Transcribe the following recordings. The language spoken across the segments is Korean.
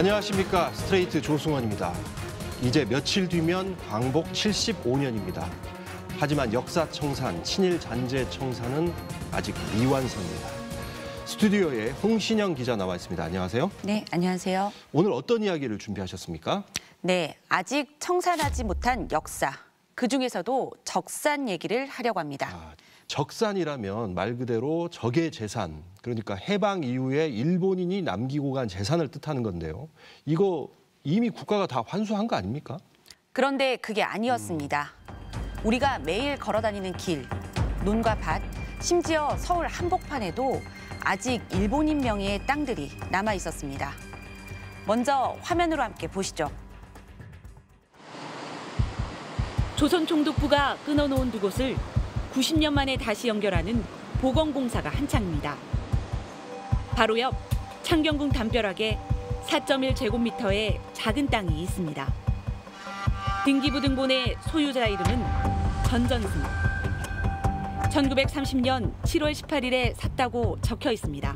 안녕하십니까. 스트레이트 조승원입니다. 이제 며칠 뒤면 광복 75년입니다. 하지만 역사청산, 친일잔재청산은 아직 미완성입니다. 스튜디오에 홍신영 기자 나와 있습니다. 안녕하세요. 네, 안녕하세요. 오늘 어떤 이야기를 준비하셨습니까? 네, 아직 청산하지 못한 역사, 그중에서도 적산 얘기를 하려고 합니다. 적산이라면 말 그대로 적의 재산, 그러니까 해방 이후에 일본인이 남기고 간 재산을 뜻하는 건데요. 이거 이미 국가가 다 환수한 거 아닙니까? 그런데 그게 아니었습니다. 우리가 매일 걸어다니는 길, 논과 밭, 심지어 서울 한복판에도 아직 일본인 명의의 땅들이 남아 있었습니다. 먼저 화면으로 함께 보시죠. 조선총독부가 끊어놓은 두 곳을 90년 만에 다시 연결하는 보건공사가 한창입니다. 바로 옆 창경궁 담벼락에 4.1제곱미터의 작은 땅이 있습니다. 등기부등본의 소유자 이름은 전전승. 1930년 7월 18일에 샀다고 적혀 있습니다.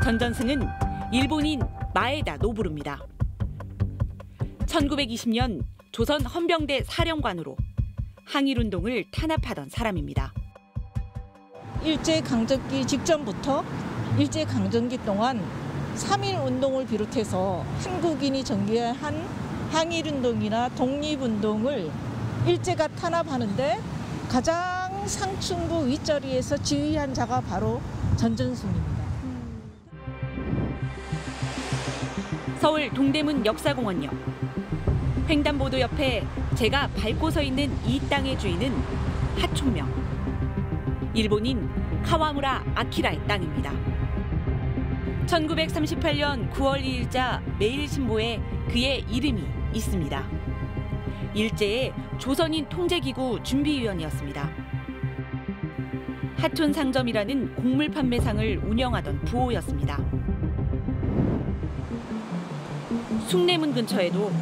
전전승은 일본인 마에다 노부루입니다. 1920년 조선 헌병대 사령관으로 항일운동을 탄압하던 사람입니다. 일제강점기 직전부터 일제강점기 동안 3.1운동을 비롯해서 한국인이 전개한 항일운동이나 독립운동을 일제가 탄압하는데 가장 상층부 윗자리에서 지휘한 자가 바로 전전승입니다. 서울 동대문 역사공원역. 횡단보도 옆에 제가 밟고 서 있는 이 땅의 주인은 하촌명. 일본인 카와무라 아키라의 땅입니다. 1938년 9월 2일자 매일신보에 그의 이름이 있습니다. 일제의 조선인 통제기구 준비위원이었습니다. 하촌 상점이라는 곡물 판매상을 운영하던 부호였습니다. 숭례문 근처에도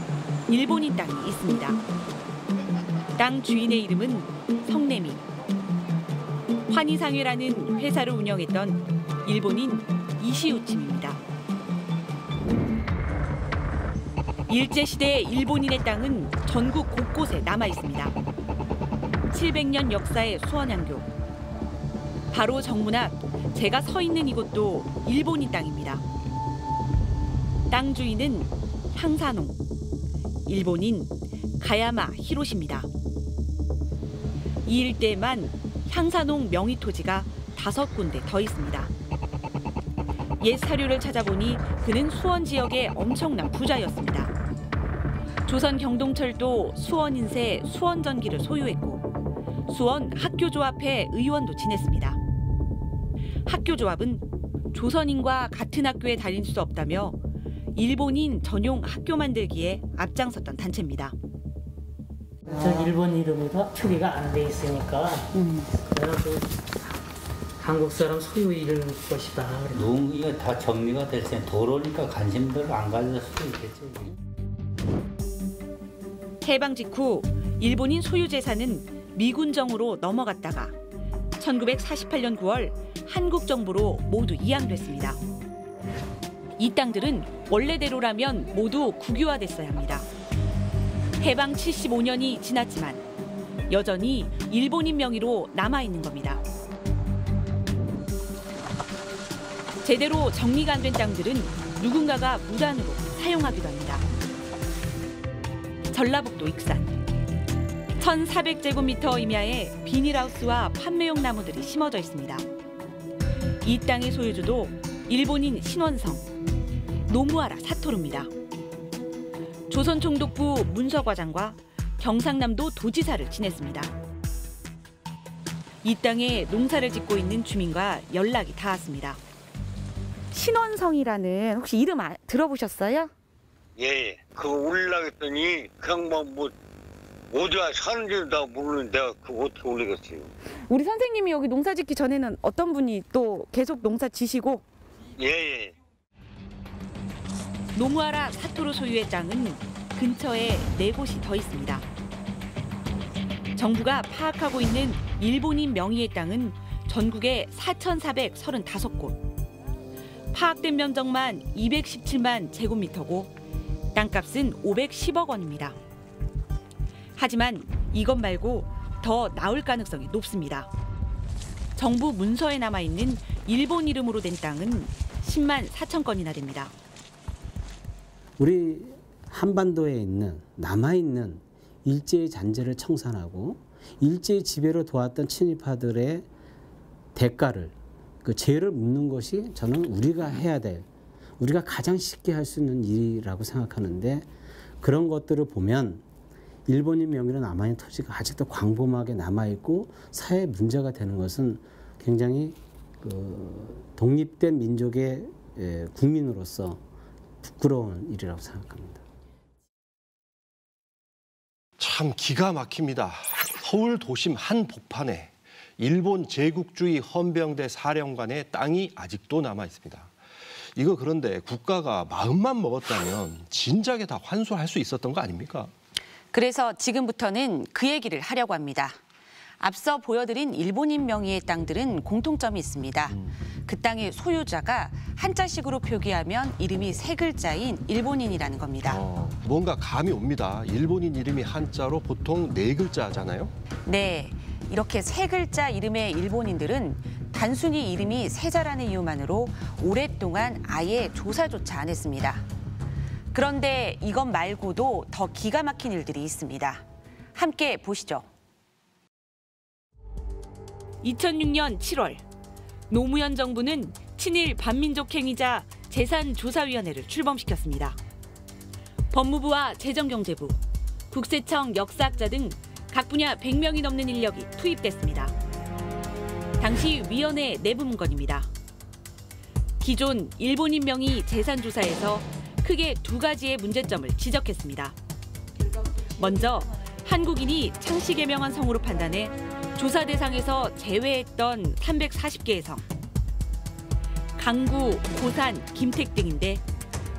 일본인 땅이 있습니다. 땅 주인의 이름은 성내미. 환희상회라는 회사를 운영했던 일본인 이시우침입니다. 일제시대 일본인의 땅은 전국 곳곳에 남아 있습니다. 700년 역사의 수원향교. 바로 정문 앞 제가 서 있는 이곳도 일본인 땅입니다. 땅 주인은 향사농. 일본인 가야마 히로시입니다. 이 일대에만 향사농 명의 토지가 5군데 더 있습니다. 옛 사료를 찾아보니 그는 수원 지역의 엄청난 부자였습니다. 조선 경동철도 수원인세 수원전기를 소유했고 수원 학교조합회 의원도 지냈습니다. 학교조합은 조선인과 같은 학교에 다닐 수 없다며 일본인 전용 학교 만들기에 앞장섰던 단체입니다. 저 일본 이름이가 표기가 안 돼 있으니까 내가 그 한국 사람 소유 이름 것이다. 농기가 다 정리가 됐으니 도로니까 관심들 안 가질 수도 있겠지. 해방 직후 일본인 소유 재산은 미군정으로 넘어갔다가 1948년 9월 한국 정부로 모두 이양됐습니다. 이 땅들은 원래대로라면 모두 국유화됐어야 합니다. 해방 75년이 지났지만 여전히 일본인 명의로 남아있는 겁니다. 제대로 정리가 안 된 땅들은 누군가가 무단으로 사용하기도 합니다. 전라북도 익산. 1,400제곱미터 임야에 비닐하우스와 판매용 나무들이 심어져 있습니다. 이 땅의 소유주도 일본인 신원성, 노무하라 사토루입니다. 조선총독부 문서과장과 경상남도 도지사를 지냈습니다. 이 땅에 농사를 짓고 있는 주민과 연락이 닿았습니다. 신원성이라는 혹시 이름 들어보셨어요? 예, 그거 올라갔더니 그냥 뭐 어디가 사는지도 다 모르는 내가 그거 어떻게 올리겠어요. 우리 선생님이 여기 농사 짓기 전에는 어떤 분이 또 계속 농사 지시고? 예. 노무하라 사토루 소유의 땅은 근처에 4곳이 더 있습니다. 정부가 파악하고 있는 일본인 명의의 땅은 전국에 4,435곳. 파악된 면적만 217만 제곱미터고 땅값은 510억 원입니다. 하지만 이것 말고 더 나올 가능성이 높습니다. 정부 문서에 남아있는 일본 이름으로 된 땅은 10만 4천 건이나 됩니다. 우리 한반도에 남아있는 일제의 잔재를 청산하고 일제의 지배로 도왔던 친일파들의 대가를, 그 죄를 묻는 것이 저는 우리가 해야 될, 우리가 가장 쉽게 할 수 있는 일이라고 생각하는데, 그런 것들을 보면 일본인 명의로 남아있는 토지가 아직도 광범하게 남아있고 사회 문제가 되는 것은 굉장히 독립된 민족의 국민으로서 부끄러운 일이라고 생각합니다. 참 기가 막힙니다. 서울 도심 한복판에 일본 제국주의 헌병대 사령관의 땅이 아직도 남아 있습니다. 이거 그런데 국가가 마음만 먹었다면 진작에 다 환수할 수 있었던 거 아닙니까? 그래서 지금부터는 그 얘기를 하려고 합니다. 앞서 보여드린 일본인 명의의 땅들은 공통점이 있습니다. 그 땅의 소유자가 한자식으로 표기하면 이름이 세 글자인 일본인이라는 겁니다. 뭔가 감이 옵니다. 일본인 이름이 한자로 보통 네 글자잖아요. 네, 이렇게 세 글자 이름의 일본인들은 단순히 이름이 세자라는 이유만으로 오랫동안 아예 조사조차 안 했습니다. 그런데 이것 말고도 더 기가 막힌 일들이 있습니다. 함께 보시죠. 2006년 7월, 노무현 정부는 친일 반민족행위자 재산조사위원회를 출범시켰습니다. 법무부와 재정경제부, 국세청 역사학자 등 각 분야 100명이 넘는 인력이 투입됐습니다. 당시 위원회 내부 문건입니다. 기존 일본인 명의 재산조사에서 크게 두 가지의 문제점을 지적했습니다. 먼저 한국인이 창씨 개명한 성으로 판단해 조사 대상에서 제외했던 340개의 성. 강구, 고산, 김택 등인데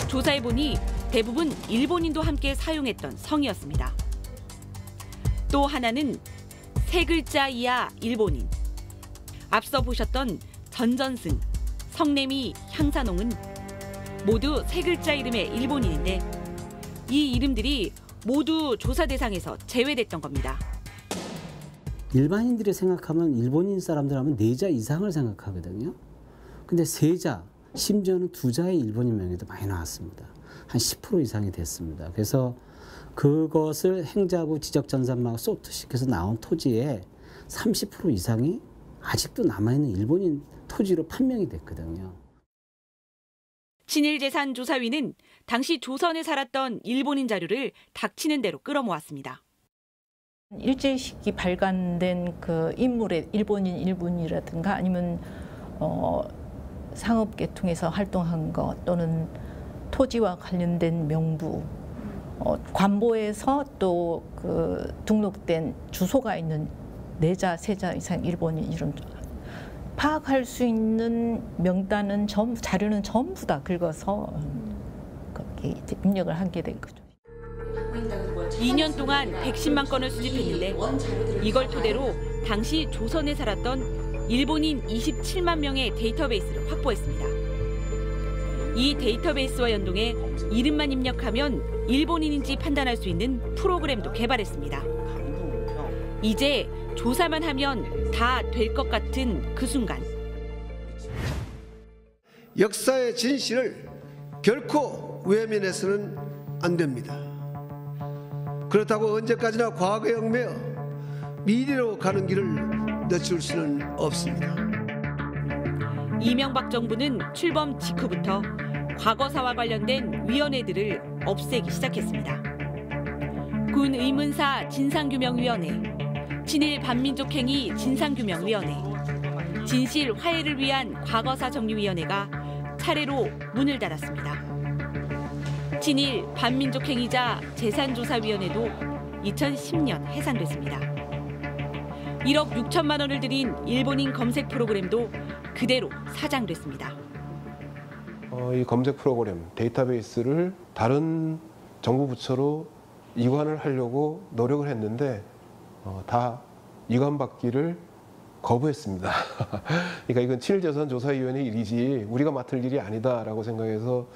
조사해보니 대부분 일본인도 함께 사용했던 성이었습니다. 또 하나는 세 글자 이하 일본인. 앞서 보셨던 전전승, 성내미, 향산홍은 모두 세 글자 이름의 일본인인데 이 이름들이 모두 조사 대상에서 제외됐던 겁니다. 일반인들이 생각하면 일본인 사람들 하면 4자 이상을 생각하거든요. 근데 3자, 심지어는 2자의 일본인 명의도 많이 나왔습니다. 한 10% 이상이 됐습니다. 그래서 그것을 행자부 지적전산망 소프트시켜서 나온 토지의 30% 이상이 아직도 남아있는 일본인 토지로 판명이 됐거든요. 친일재산조사위는 당시 조선에 살았던 일본인 자료를 닥치는 대로 끌어모았습니다. 일제 시기 발간된 그 인물의 일본인이라든가 아니면 상업계통에서 활동한 것 또는 토지와 관련된 명부, 관보에서 또 그 등록된 주소가 있는 4자, 3자 이상 일본인 이름 파악할 수 있는 명단은 자료는 전부 다 긁어서 거기 입력을 하게 된 거죠. 2년 동안 110만 건을 수집했는데 이걸 토대로 당시 조선에 살았던 일본인 27만 명의 데이터베이스를 확보했습니다. 이 데이터베이스와 연동해 이름만 입력하면 일본인인지 판단할 수 있는 프로그램도 개발했습니다. 이제 조사만 하면 다 될 것 같은 그 순간. 역사의 진실을 결코 외면해서는 안 됩니다. 그렇다고 언제까지나 과거에 얽매여 미래로 가는 길을 늦출 수는 없습니다. 이명박 정부는 출범 직후부터 과거사와 관련된 위원회들을 없애기 시작했습니다. 군 의문사 진상규명위원회, 친일 반민족행위 진상규명위원회, 진실 화해를 위한 과거사 정리위원회가 차례로 문을 닫았습니다. 친일 반민족행위자 재산조사위원회도 2010년 해산됐습니다. 1억 6천만 원을 들인 일본인 검색 프로그램도 그대로 사장됐습니다. 이 검색 프로그램, 데이터베이스를 다른 정부 부처로 이관을 하려고 노력을 했는데 다 이관받기를 거부했습니다. 그러니까 이건 친일재산조사위원회 일이지 우리가 맡을 일이 아니다라고 생각해서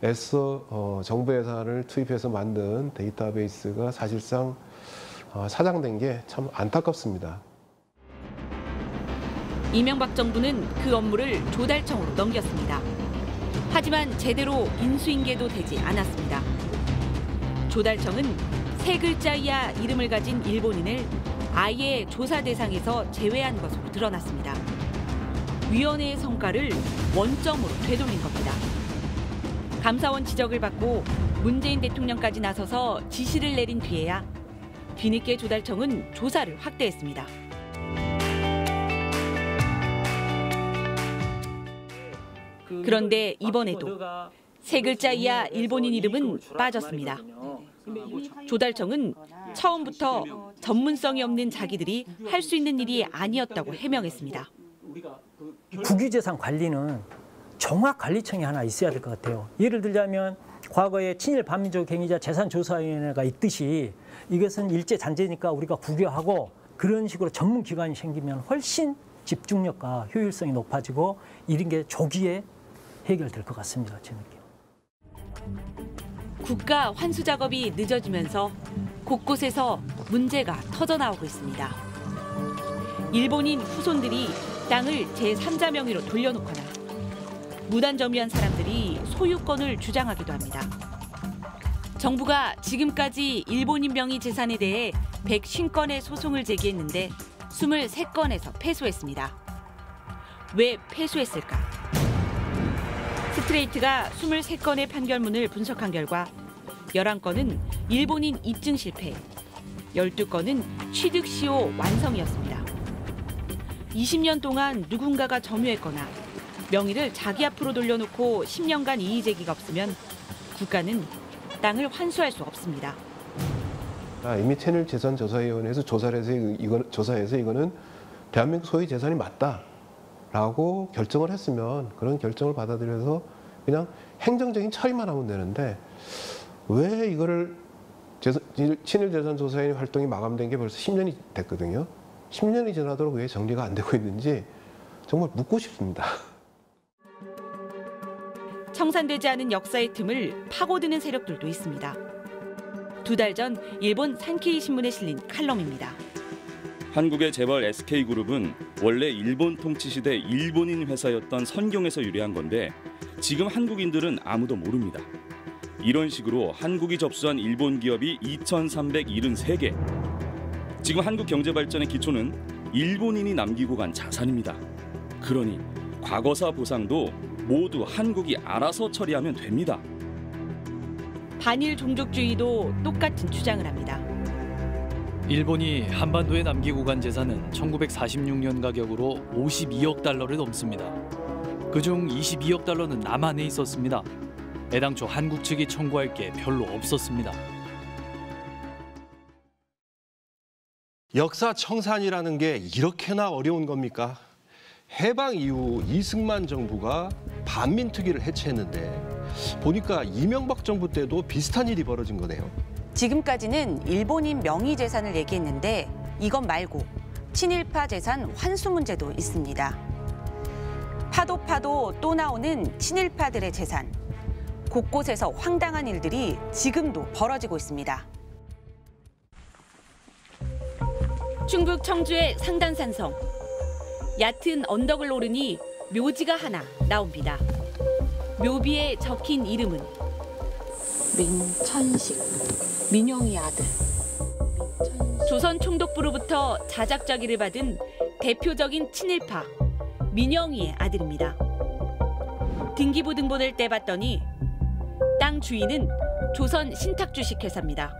애써 정부 예산을 투입해서 만든 데이터베이스가 사실상 사장된 게 참 안타깝습니다. 이명박 정부는 그 업무를 조달청으로 넘겼습니다. 하지만 제대로 인수인계도 되지 않았습니다. 조달청은 세 글자 이하 이름을 가진 일본인을 아예 조사 대상에서 제외한 것으로 드러났습니다. 위원회의 성과를 원점으로 되돌린 겁니다. 감사원 지적을 받고 문재인 대통령까지 나서서 지시를 내린 뒤에야 뒤늦게 조달청은 조사를 확대했습니다. 그런데 이번에도 세 글자 이하 일본인 이름은 빠졌습니다. 조달청은 처음부터 전문성이 없는 자기들이 할 수 있는 일이 아니었다고 해명했습니다. 국유재산 관리는 종합관리청이 하나 있어야 될 것 같아요. 예를 들자면 과거에 친일 반민족 행위자 재산조사위원회가 있듯이 이것은 일제잔재니까 우리가 국유하고 그런 식으로 전문기관이 생기면 훨씬 집중력과 효율성이 높아지고 이런 게 조기에 해결될 것 같습니다. 제 느낌. 국가 환수 작업이 늦어지면서 곳곳에서 문제가 터져나오고 있습니다. 일본인 후손들이 땅을 제3자 명의로 돌려놓거나 무단점유한 사람들이 소유권을 주장하기도 합니다. 정부가 지금까지 일본인 명의 재산에 대해 150건의 소송을 제기했는데 23건에서 패소했습니다. 왜 패소했을까? 스트레이트가 23건의 판결문을 분석한 결과 11건은 일본인 입증 실패, 12건은 취득 시효 완성이었습니다. 20년 동안 누군가가 점유했거나 명의를 자기 앞으로 돌려놓고 10년간 이의 제기가 없으면 국가는 땅을 환수할 수 없습니다. 이미 친일재산조사위원회에서 조사해서 이거는 대한민국 소유 재산이 맞다라고 결정을 했으면 그런 결정을 받아들여서 그냥 행정적인 처리만 하면 되는데 왜 이거를 친일재산조사위원회 활동이 마감된 게 벌써 10년이 됐거든요. 10년이 지나도록 왜 정리가 안 되고 있는지 정말 묻고 싶습니다. 청산되지 않은 역사의 틈을 파고드는 세력들도 있습니다. 2달 전 일본 산케이 신문에 실린 칼럼입니다. 한국의 재벌 SK그룹은 원래 일본 통치 시대 일본인 회사였던 선경에서 유래한 건데 지금 한국인들은 아무도 모릅니다. 이런 식으로 한국이 접수한 일본 기업이 2,373개. 지금 한국 경제 발전의 기초는 일본인이 남기고 간 자산입니다. 그러니 과거사 보상도 모두 한국이 알아서 처리하면 됩니다. 반일 종족주의도 똑같은 주장을 합니다. 일본이 한반도에 남기고 간 재산은 1946년 가격으로 52억 달러를 넘습니다. 그중 22억 달러는 남한에 있었습니다. 애당초 한국 측이 청구할 게 별로 없었습니다. 역사 청산이라는 게 이렇게나 어려운 겁니까? 해방 이후 이승만 정부가 반민특위를 해체했는데 보니까 이명박 정부 때도 비슷한 일이 벌어진 거네요. 지금까지는 일본인 명의 재산을 얘기했는데 이것 말고 친일파 재산 환수 문제도 있습니다. 파도 또 나오는 친일파들의 재산. 곳곳에서 황당한 일들이 지금도 벌어지고 있습니다. 충북 청주의 상단산성. 얕은 언덕을 오르니 묘지가 하나 나옵니다. 묘비에 적힌 이름은 민천식, 민영이 아들. 조선 총독부로부터 자작자기를 받은 대표적인 친일파 민영이의 아들입니다. 등기부 등본을 떼봤더니 땅 주인은 조선 신탁주식회사입니다.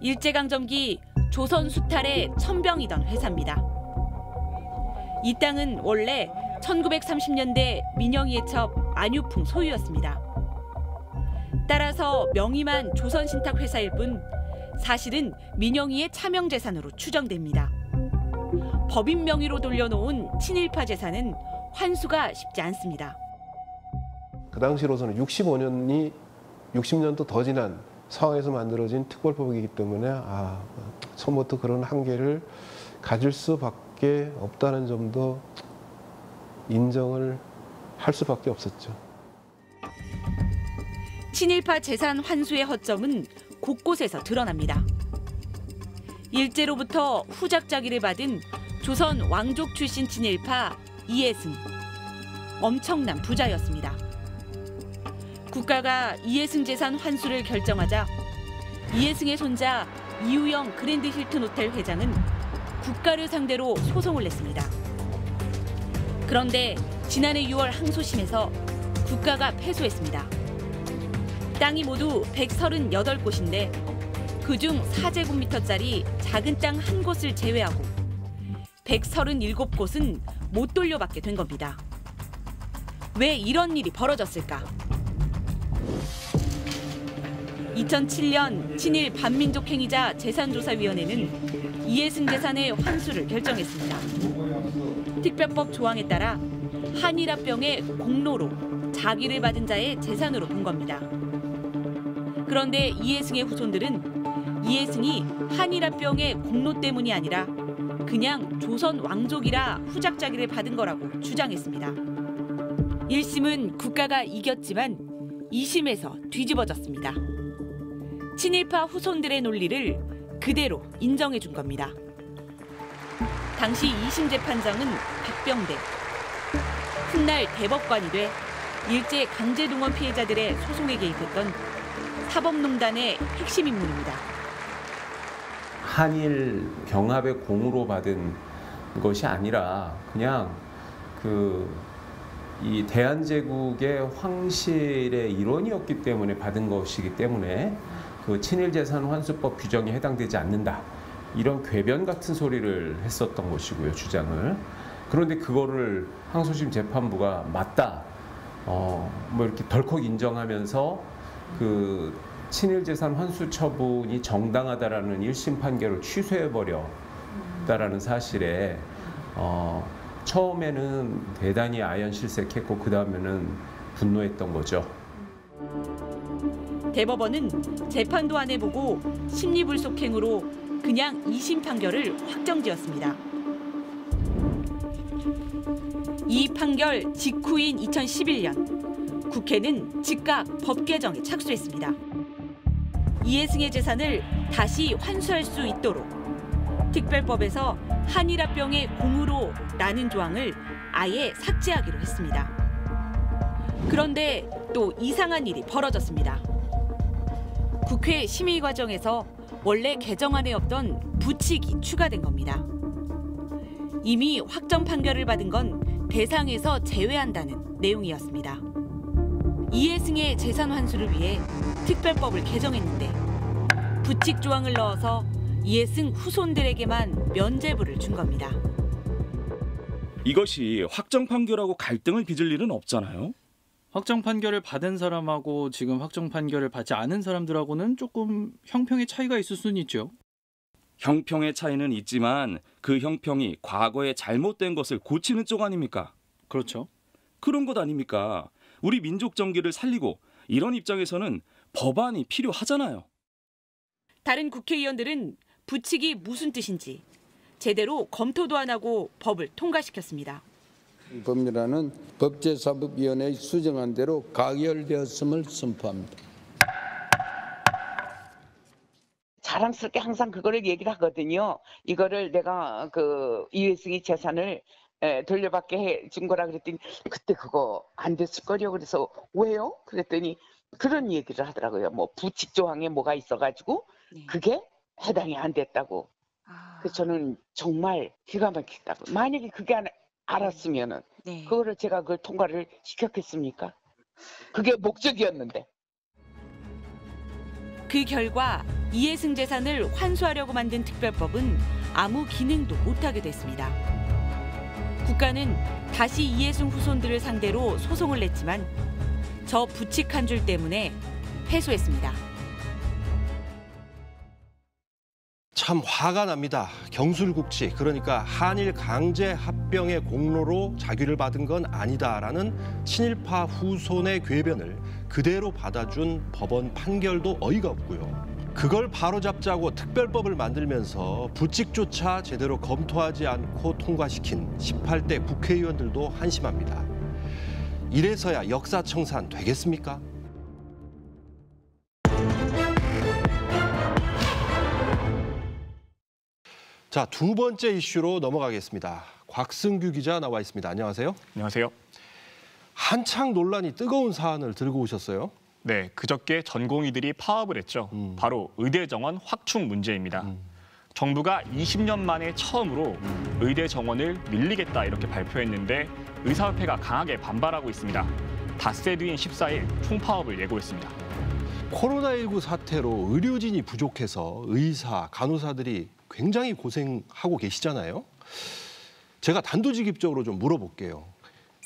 일제강점기 조선 수탈의 천병이던 회사입니다. 이 땅은 원래 1930년대 민영이의 첩 안유풍 소유였습니다. 따라서 명의만 조선신탁회사일 뿐 사실은 민영이의 차명재산으로 추정됩니다. 법인 명의로 돌려놓은 친일파 재산은 환수가 쉽지 않습니다. 그 당시로서는 60년도 더 지난 상황에서 만들어진 특별법이기 때문에 처음부터 그런 한계를 가질 수밖에 수밖에 없다는 점도 인정을 할 수밖에 없었죠. 친일파 재산 환수의 허점은 곳곳에서 드러납니다. 일제로부터 후작자기를 받은 조선 왕족 출신 친일파 이해승. 엄청난 부자였습니다. 국가가 이해승 재산 환수를 결정하자 이해승의 손자 이우영 그랜드 힐튼 호텔 회장은 국가를 상대로 소송을 냈습니다. 그런데 지난해 6월 항소심에서 국가가 패소했습니다. 땅이 모두 138곳인데 그중 4제곱미터짜리 작은 땅 한 곳을 제외하고 137곳은 못 돌려받게 된 겁니다. 왜 이런 일이 벌어졌을까? 2007년 친일 반민족 행위자 재산조사위원회는 이해승 재산의 환수를 결정했습니다. 특별법 조항에 따라 한일합병의 공로로 자기를 받은 자의 재산으로 본 겁니다. 그런데 이해승의 후손들은 이해승이 한일합병의 공로 때문이 아니라 그냥 조선 왕족이라 후작자기를 받은 거라고 주장했습니다. 1심은 국가가 이겼지만 2심에서 뒤집어졌습니다. 친일파 후손들의 논리를 그대로 인정해 준 겁니다. 당시 2심 재판장은 박병대. 훗날 대법관이 돼 일제 강제동원 피해자들의 소송에 개입했던 사법농단의 핵심 인물입니다. 한일 병합의 공으로 받은 것이 아니라 그냥 이 대한제국의 황실의 일원이었기 때문에 받은 것이기 때문에 그 친일재산 환수법 규정에 해당되지 않는다. 이런 궤변 같은 소리를 했었던 것이고요, 주장을. 그런데 그거를 항소심 재판부가 맞다. 뭐 이렇게 덜컥 인정하면서 그 친일재산 환수 처분이 정당하다라는 1심 판결을 취소해버렸다라는 사실에 처음에는 대단히 아연실색했고 그 다음에는 분노했던 거죠. 대법원은 재판도 안 해보고 심리불속행으로 그냥 2심 판결을 확정지었습니다. 이 판결 직후인 2011년 국회는 즉각 법 개정에 착수했습니다. 이해승의 재산을 다시 환수할 수 있도록 특별법에서 한일합병의 공으로라는 조항을 아예 삭제하기로 했습니다. 그런데 또 이상한 일이 벌어졌습니다. 국회 심의 과정에서 원래 개정안에 없던 부칙이 추가된 겁니다. 이미 확정 판결을 받은 건 대상에서 제외한다는 내용이었습니다. 이해승의 재산 환수를 위해 특별법을 개정했는데 부칙 조항을 넣어서 이해승 후손들에게만 면죄부를 준 겁니다. 이것이 확정 판결하고 갈등을 빚을 일은 없잖아요. 확정 판결을 받은 사람하고 지금 확정 판결을 받지 않은 사람들하고는 조금 형평의 차이가 있을 수는 있죠. 형평의 차이는 있지만 그 형평이 과거에 잘못된 것을 고치는 쪽 아닙니까? 그렇죠. 그런 것 아닙니까? 우리 민족 정기를 살리고 이런 입장에서는 법안이 필요하잖아요. 다른 국회의원들은 부칙이 무슨 뜻인지 제대로 검토도 안 하고 법을 통과시켰습니다. 법률안은 법제사법위원회의 수정한 대로 가결되었음을 선포합니다. 자랑스럽게 항상 그거를 얘기를 하거든요. 이거를 내가 이해승이 재산을 돌려받게 해준 거라 그랬더니 그때 그거 안 됐을 거려. 그래서 왜요? 그랬더니 그런 얘기를 하더라고요. 뭐 부칙 조항에 뭐가 있어가지고 그게 해당이 안 됐다고. 그래서 저는 정말 기가 막히다고. 만약에 그게 알았으면은 그거를 제가 그걸 통과를 시켰겠습니까? 그게 목적이었는데. 그 결과 이해승 재산을 환수하려고 만든 특별법은 아무 기능도 못하게 됐습니다. 국가는 다시 이해승 후손들을 상대로 소송을 냈지만 저 부칙 한 줄 때문에 패소했습니다. 참 화가 납니다. 경술국치, 그러니까 한일 강제 합병의 공로로 자규를 받은 건 아니다라는 친일파 후손의 궤변을 그대로 받아준 법원 판결도 어이가 없고요. 그걸 바로잡자고 특별법을 만들면서 부칙조차 제대로 검토하지 않고 통과시킨 18대 국회의원들도 한심합니다. 이래서야 역사청산 되겠습니까? 자, 두 번째 이슈로 넘어가겠습니다. 곽승규 기자 나와 있습니다. 안녕하세요. 안녕하세요. 한창 논란이 뜨거운 사안을 들고 오셨어요. 네, 그저께 전공의들이 파업을 했죠. 바로 의대 정원 확충 문제입니다. 정부가 20년 만에 처음으로 의대 정원을 밀리겠다 이렇게 발표했는데 의사협회가 강하게 반발하고 있습니다. 닷새 뒤인 14일 총파업을 예고했습니다. 코로나19 사태로 의료진이 부족해서 의사, 간호사들이 굉장히 고생하고 계시잖아요. 제가 단도직입적으로 좀 물어볼게요.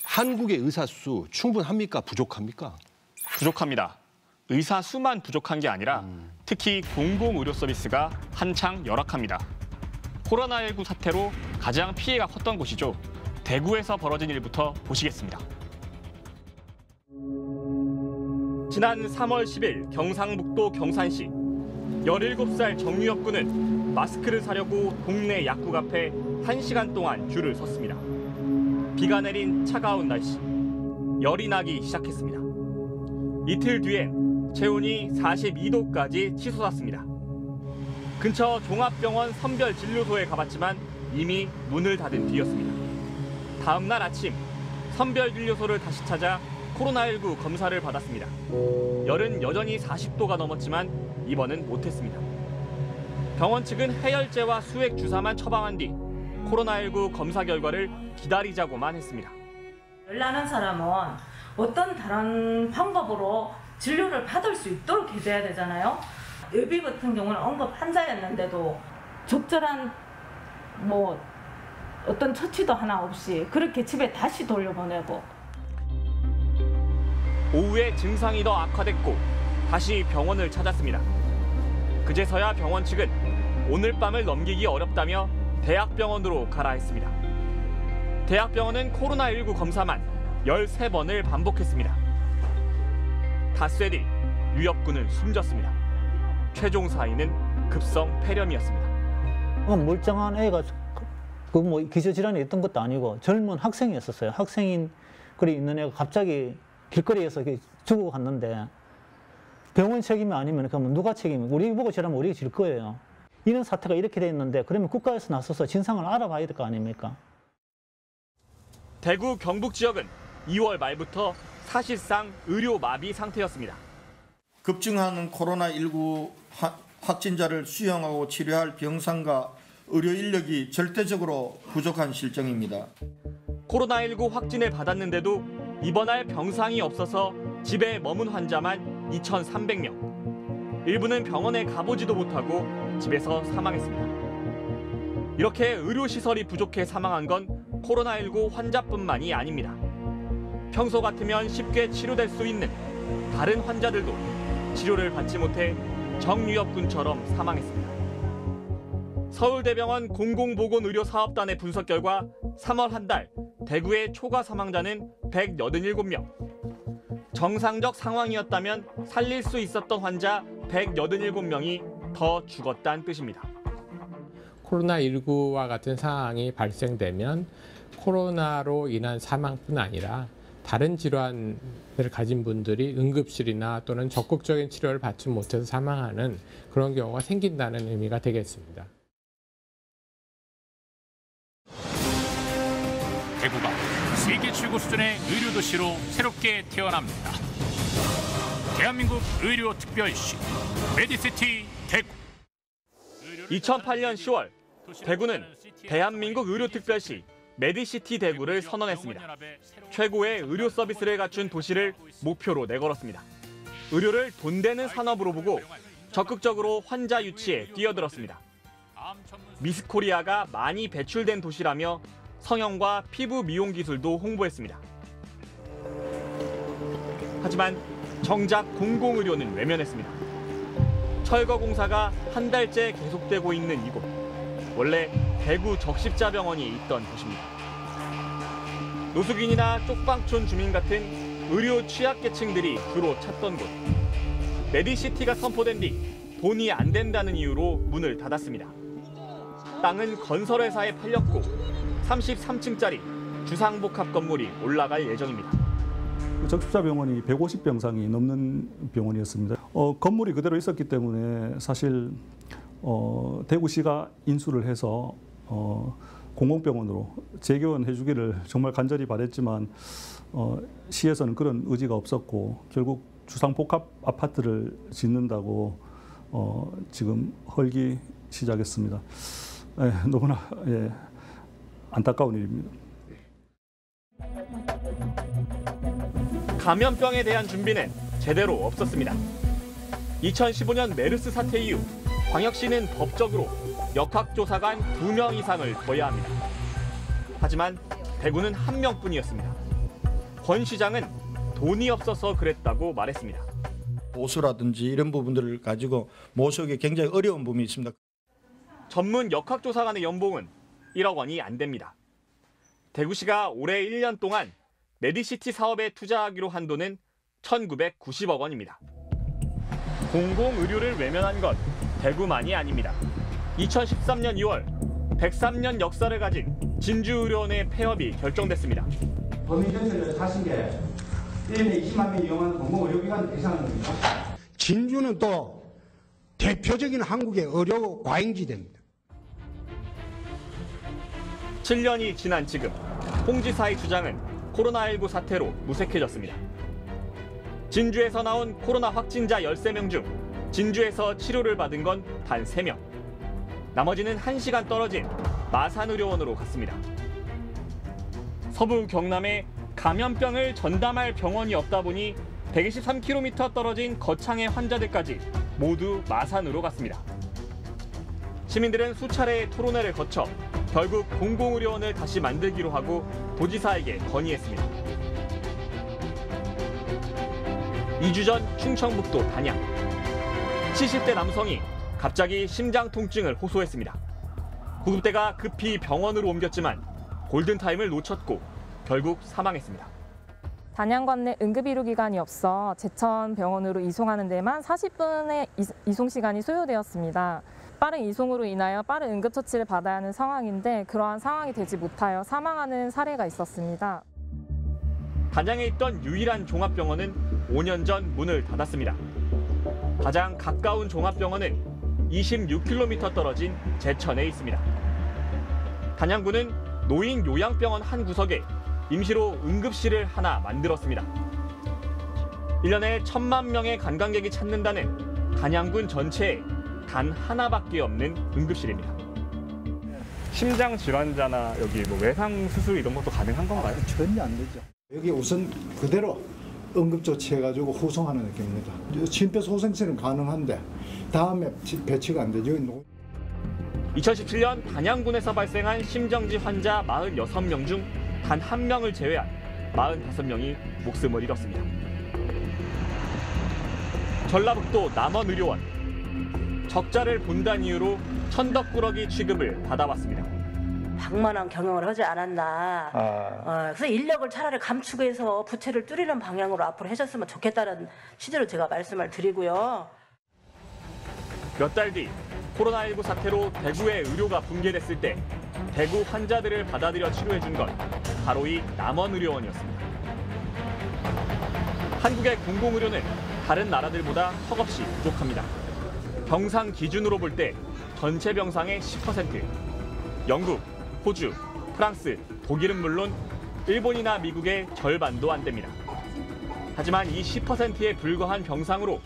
한국의 의사 수 충분합니까? 부족합니까? 부족합니다. 의사 수만 부족한 게 아니라 특히 공공의료 서비스가 한창 열악합니다. 코로나19 사태로 가장 피해가 컸던 곳이죠. 대구에서 벌어진 일부터 보시겠습니다. 지난 3월 10일 경상북도 경산시 17살 정유엽 군은 마스크를 사려고 동네 약국 앞에 1시간 동안 줄을 섰습니다. 비가 내린 차가운 날씨, 열이 나기 시작했습니다. 이틀 뒤엔 체온이 42도까지 치솟았습니다. 근처 종합병원 선별진료소에 가봤지만 이미 문을 닫은 뒤였습니다. 다음 날 아침 선별진료소를 다시 찾아 코로나19 검사를 받았습니다. 열은 여전히 40도가 넘었지만 입원은 못했습니다. 병원 측은 해열제와 수액 주사만 처방한 뒤 코로나19 검사 결과를 기다리자고만 했습니다. 열 나는 사람은 어떤 다른 방법으로 진료를 받을 수 있도록 해줘야 되잖아요. 예비 같은 경우는 응급 환자였는데도 적절한 어떤 처치도 하나 없이 그렇게 집에 다시 돌려보내고. 오후에 증상이 더 악화됐고 다시 병원을 찾았습니다. 그제서야 병원 측은 오늘 밤을 넘기기 어렵다며 대학병원으로 가라 했습니다. 대학병원은 코로나19 검사만 13번을 반복했습니다. 닷새 뒤 유엽 군은 숨졌습니다. 최종 사인은 급성 폐렴이었습니다. 멀쩡한 애가 기저질환이 있던 것도 아니고 젊은 학생이었었어요. 학생인 그리 있는 애가 갑자기 길거리에서 죽어갔는데 병원 책임이 아니면 그러면 누가 책임이? 우리 보고 저라면 우리가 질 거예요. 이런 사태가 이렇게 돼 있는데 그러면 국가에서 나서서 진상을 알아봐야 될 거 아닙니까? 대구 경북 지역은 2월 말부터 사실상 의료 마비 상태였습니다. 급증하는 코로나19 확진자를 수용하고 치료할 병상과 의료 인력이 절대적으로 부족한 실정입니다. 코로나19 확진을 받았는데도 입원할 병상이 없어서 집에 머문 환자만 2,300명. 일부는 병원에 가보지도 못하고 집에서 사망했습니다. 이렇게 의료시설이 부족해 사망한 건 코로나19 환자뿐만이 아닙니다. 평소 같으면 쉽게 치료될 수 있는 다른 환자들도 치료를 받지 못해 정유엽 군처럼 사망했습니다. 서울대병원 공공보건의료사업단의 분석 결과 3월 한 달 대구의 초과 사망자는 187명. 정상적 상황이었다면 살릴 수 있었던 환자 187명이 더 죽었다는 뜻입니다. 코로나19와 같은 상황이 발생되면 코로나로 인한 사망뿐 아니라 다른 질환을 가진 분들이 응급실이나 또는 적극적인 치료를 받지 못해서 사망하는 그런 경우가 생긴다는 의미가 되겠습니다. 대구가 세계 최고 수준의 의료 도시로 새롭게 태어납니다. 대한민국 의료 특별시 메디시티 대구. 2008년 10월 대구는 대한민국 의료 특별시 메디시티 대구를 선언했습니다. 최고의 의료 서비스를 갖춘 도시를 목표로 내걸었습니다. 의료를 돈 되는 산업으로 보고 적극적으로 환자 유치에 뛰어들었습니다. 미스코리아가 많이 배출된 도시라며 성형과 피부 미용 기술도 홍보했습니다. 하지만 정작 공공의료는 외면했습니다. 철거 공사가 한 달째 계속되고 있는 이곳. 원래 대구 적십자병원이 있던 곳입니다. 노숙인이나 쪽방촌 주민 같은 의료 취약계층들이 주로 찾던 곳. 메디시티가 선포된 뒤 돈이 안 된다는 이유로 문을 닫았습니다. 땅은 건설회사에 팔렸고 33층짜리 주상복합 건물이 올라갈 예정입니다. 적십자 병원이 150병상이 넘는 병원이었습니다. 건물이 그대로 있었기 때문에 사실 대구시가 인수를 해서 공공병원으로 재개원해 주기를 정말 간절히 바랬지만 시에서는 그런 의지가 없었고 결국 주상복합 아파트를 짓는다고 지금 헐기 시작했습니다. 너무나 안타까운 일입니다. 감염병에 대한 준비는 제대로 없었습니다. 2015년 메르스 사태 이후 광역시는 법적으로 역학조사관 2명 이상을 둬야 합니다. 하지만 대구는 1명뿐이었습니다. 권 시장은 돈이 없어서 그랬다고 말했습니다. 보수라든지 이런 부분들을 가지고 모시기 굉장히 어려운 부분이 있습니다. 전문 역학조사관의 연봉은 1억 원이 안 됩니다. 대구시가 올해 1년 동안 메디시티 사업에 투자하기로 한 돈은 1,990억 원입니다. 공공의료를 외면한 건 대구만이 아닙니다. 2013년 2월 103년 역사를 가진 진주의료원의 폐업이 결정됐습니다. 범위 전체를 사신 게 1년에 20만 명이 이용하는 공공의료기관 대상인 겁니다. 진주는 또 대표적인 한국의 의료 과잉지대입니다. 7년이 지난 지금 홍 지사의 주장은 코로나19 사태로 무색해졌습니다. 진주에서 나온 코로나 확진자 13명 중 진주에서 치료를 받은 건 단 3명. 나머지는 1시간 떨어진 마산의료원으로 갔습니다. 서부 경남에 감염병을 전담할 병원이 없다 보니 123km 떨어진 거창의 환자들까지 모두 마산으로 갔습니다. 시민들은 수차례의 토론회를 거쳐 결국 공공의료원을 다시 만들기로 하고 도지사에게 건의했습니다. 2주 전 충청북도 단양. 70대 남성이 갑자기 심장 통증을 호소했습니다. 구급대가 급히 병원으로 옮겼지만 골든타임을 놓쳤고 결국 사망했습니다. 단양관 내 응급의료기관이 없어 제천병원으로 이송하는 데만 40분의 이송시간이 소요되었습니다. 빠른 이송으로 인하여 빠른 응급처치를 받아야 하는 상황인데 그러한 상황이 되지 못하여 사망하는 사례가 있었습니다. 단양에 있던 유일한 종합병원은 5년 전 문을 닫았습니다. 가장 가까운 종합병원은 26km 떨어진 제천에 있습니다. 단양구는 노인 요양병원 한 구석에 임시로 응급실을 하나 만들었습니다. 1년에 1,000만 명의 관광객이 찾는다는 단양군 전체에 단 하나밖에 없는 응급실입니다. 심장 질환자나 여기 뭐 외상 수술 이런 것도 가능한 건가요? 전혀 안 되죠. 여기 우선 그대로 응급조치해가지고 후송하는 겁니다. 심폐소생술은 가능한데 다음에 배치가 안 되죠. 2017년 단양군에서 발생한 심정지 환자 46명 중 단 1명을 제외한 45명이 목숨을 잃었습니다. 전라북도 남원의료원. 적자를 본다는 이유로 천덕꾸러기 취급을 받아왔습니다. 방만한 경영을 하지 않았나. 그래서 인력을 차라리 감축해서 부채를 줄이는 방향으로 앞으로 하셨으면 좋겠다는 취지로 제가 말씀을 드리고요. 몇 달 뒤 코로나19 사태로 대구의 의료가 붕괴됐을 때 대구 환자들을 받아들여 치료해준 건 바로 이 남원의료원이었습니다. 한국의 공공의료는 다른 나라들보다 턱없이 부족합니다. 병상 기준으로 볼 때 전체 병상의 10%, 영국, 호주, 프랑스, 독일은 물론 일본이나 미국의 절반도 안 됩니다. 하지만 이 10%에 불과한 병상으로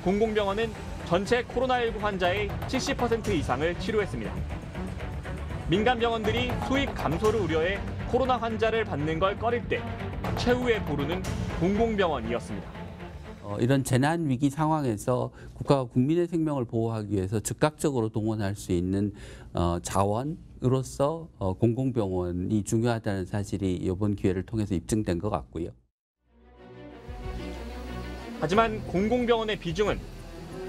공공병원은 전체 코로나19 환자의 70% 이상을 치료했습니다. 민간 병원들이 수익 감소를 우려해 코로나 환자를 받는 걸 꺼릴 때 최후의 보루는 공공병원이었습니다. 이런 재난 위기 상황에서 국가가 국민의 생명을 보호하기 위해서 즉각적으로 동원할 수 있는 자원으로서 공공병원이 중요하다는 사실이 이번 기회를 통해서 입증된 것 같고요. 하지만 공공병원의 비중은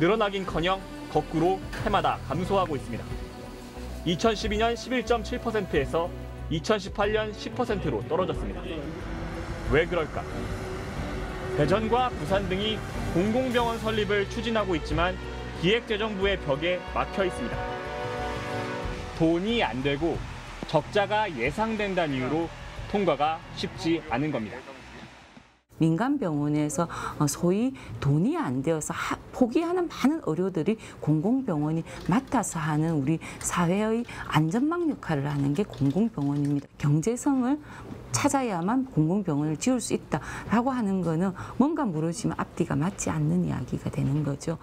늘어나긴커녕 거꾸로 해마다 감소하고 있습니다. 2012년 11.7%에서 2018년 10%로 떨어졌습니다. 왜 그럴까? 대전과 부산 등이 공공병원 설립을 추진하고 있지만 기획재정부의 벽에 막혀 있습니다. 돈이 안 되고 적자가 예상된다는 이유로 통과가 쉽지 않은 겁니다. 민간 병원에서 소위 돈이 안 되어서 포기하는 많은 의료들이 공공병원이 맡아서 하는 우리 사회의 안전망 역할을 하는 게 공공병원입니다. 경제성을 찾아야만 공공병원을 지을 수 있다라고 하는 거는 뭔가 물으시면 앞뒤가 맞지 않는 이야기가 되는 거죠.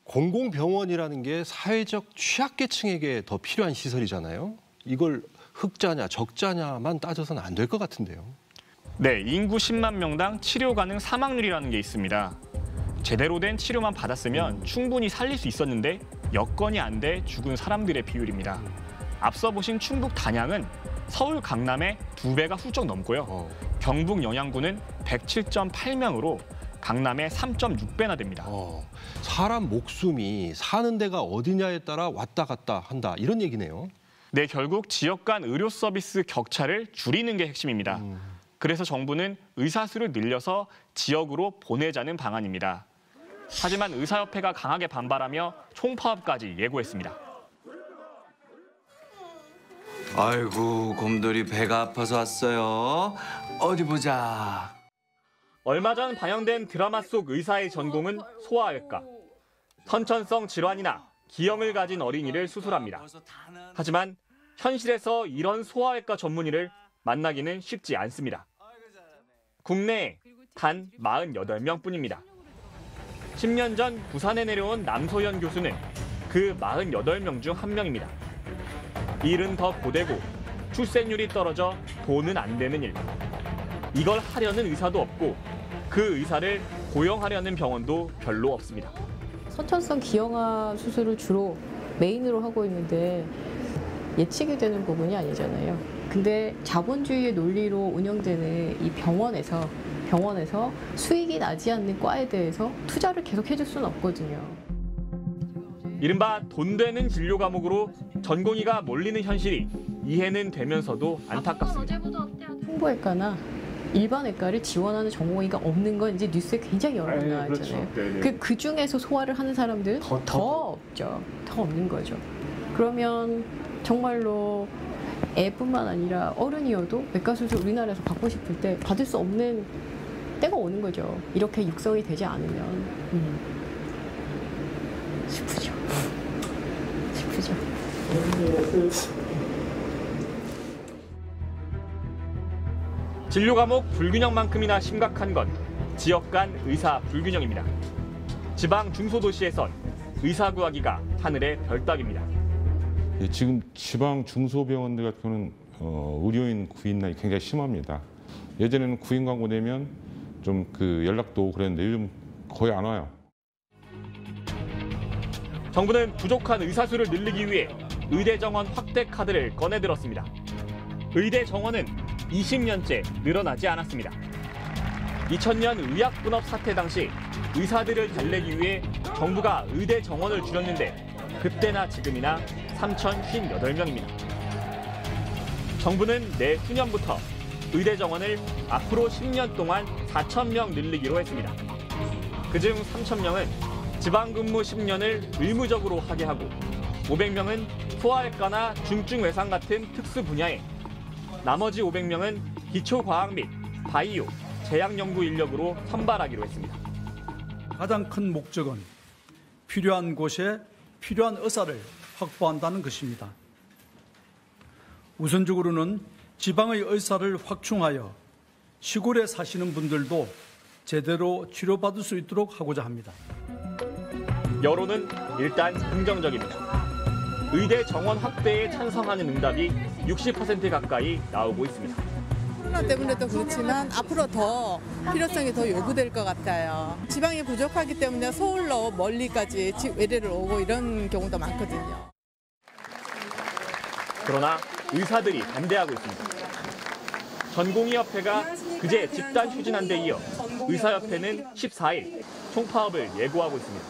공공병원이라는 게 사회적 취약계층에게 더 필요한 시설이잖아요. 이걸 흑자냐 적자냐만 따져서는 안 될 것 같은데요. 네, 인구 10만 명당 치료 가능 사망률이라는 게 있습니다. 제대로 된 치료만 받았으면 충분히 살릴 수 있었는데 여건이 안 돼 죽은 사람들의 비율입니다. 앞서 보신 충북 단양은 서울 강남의 2배가 훌쩍 넘고요. 경북 영양군은 107.8명으로 강남의 3.6배나 됩니다. 사람 목숨이 사는 데가 어디냐에 따라 왔다 갔다 한다 이런 얘기네요. 네, 결국 지역 간 의료 서비스 격차를 줄이는 게 핵심입니다. 그래서 정부는 의사 수를 늘려서 지역으로 보내자는 방안입니다. 하지만 의사협회가 강하게 반발하며 총파업까지 예고했습니다. 아이고, 곰돌이 배가 아파서 왔어요. 어디 보자. 얼마 전 방영된 드라마 속 의사의 전공은 소아외과. 선천성 질환이나 기형을 가진 어린이를 수술합니다. 하지만 현실에서 이런 소아외과 전문의를 만나기는 쉽지 않습니다. 국내에 단 48명뿐입니다. 10년 전 부산에 내려온 남소연 교수는 그 48명 중 한 명입니다. 일은 더 고되고 출생률이 떨어져 돈은 안 되는 일. 이걸 하려는 의사도 없고 그 의사를 고용하려는 병원도 별로 없습니다. 선천성 기형아 수술을 주로 메인으로 하고 있는데 예측이 되는 부분이 아니잖아요. 근데 자본주의의 논리로 운영되는 이 병원에서 수익이 나지 않는 과에 대해서 투자를 계속 해줄 수는 없거든요. 이른바 돈 되는 진료 과목으로 전공의가 몰리는 현실이 이해는 되면서도 안타깝습니다. 홍보외과나 일반외과를 지원하는 전공의가 없는 건 이제 뉴스에 굉장히 여러 번 나왔잖아요. 그렇죠. 그 중에서 소화를 하는 사람들은 더 없죠. 더 없는 거죠. 그러면 정말로 애뿐만 아니라 어른이어도 외과 수술 우리나라에서 받고 싶을 때 받을 수 없는 때가 오는 거죠. 이렇게 육성이 되지 않으면 슬프죠. 슬프죠. 진료 과목 불균형만큼이나 심각한 건 지역 간 의사 불균형입니다. 지방 중소도시에선 의사 구하기가 하늘의 별 따기입니다. 지금 지방 중소병원들 같은 경우는 의료인 구인난이 굉장히 심합니다. 예전에는 구인 광고 내면 좀 그 연락도 오고 그랬는데 요즘 거의 안 와요. 정부는 부족한 의사 수를 늘리기 위해 의대 정원 확대 카드를 꺼내들었습니다. 의대 정원은 20년째 늘어나지 않았습니다. 2000년 의약분업 사태 당시 의사들을 달래기 위해 정부가 의대 정원을 줄였는데 그때나 지금이나 3,058명입니다. 정부는 내후년부터 의대 정원을 앞으로 10년 동안 4,000명 늘리기로 했습니다. 그중 3,000명은 지방근무 10년을 의무적으로 하게 하고 500명은 소아외과나 중증외상 같은 특수 분야에 나머지 500명은 기초과학 및 바이오, 제약연구 인력으로 선발하기로 했습니다. 가장 큰 목적은 필요한 곳에 필요한 의사를 확보한다는 것입니다. 우선적으로는 지방의 의사를 확충하여 시골에 사시는 분들도 제대로 치료받을 수 있도록 하고자 합니다. 여론은 일단 긍정적입니다. 의대 정원 확대에 찬성하는 응답이 60% 가까이 나오고 있습니다. 코로나 때문에도 그렇지만 앞으로 더 필요성이 더 요구될 것 같아요. 지방이 부족하기 때문에 서울로 멀리까지 외래를 오고 이런 경우도 많거든요. 그러나 의사들이 반대하고 있습니다. 전공의협회가 그제 집단 추진한 데 이어 의사협회는 14일 총파업을 예고하고 있습니다.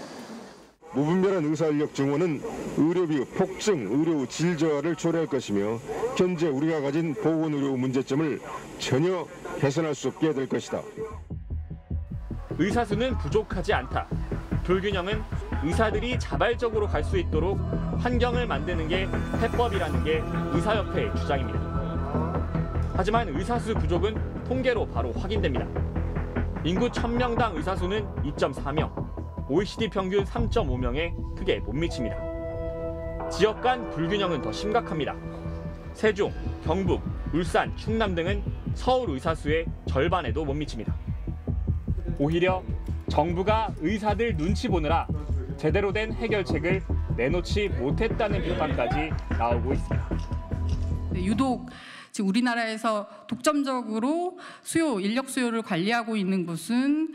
무분별한 의사인력 증원은 의료비 폭증, 의료 질 저하를 초래할 것이며 현재 우리가 가진 보건의료 문제점을 전혀 개선할 수 없게 될 것이다. 의사 수는 부족하지 않다. 불균형은 의사들이 자발적으로 갈 수 있도록 환경을 만드는 게 해법이라는 게 의사협회의 주장입니다. 하지만 의사수 부족은 통계로 바로 확인됩니다. 인구 1000명당 의사수는 2.4명, OECD 평균 3.5명에 크게 못 미칩니다. 지역 간 불균형은 더 심각합니다. 세종, 경북, 울산, 충남 등은 서울 의사수의 절반에도 못 미칩니다. 오히려 정부가 의사들 눈치 보느라 제대로 된 해결책을 내놓지 못했다는 비판까지 나오고 있습니다. 네, 유독 지금 우리나라에서 독점적으로 인력 수요를 관리하고 있는 곳은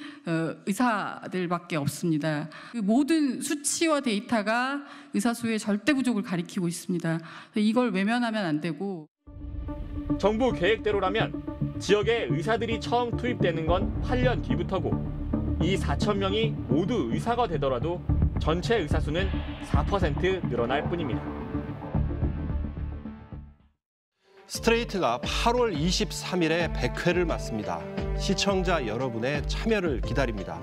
의사들밖에 없습니다. 그 모든 수치와 데이터가 의사 수요의 절대 부족을 가리키고 있습니다. 이걸 외면하면 안 되고. 정부 계획대로라면 지역에 의사들이 처음 투입되는 건 8년 뒤부터고 이 4,000명이 모두 의사가 되더라도 전체 의사 수는 4% 늘어날 뿐입니다. 스트레이트가 8월 23일에 100회를 맞습니다. 시청자 여러분의 참여를 기다립니다.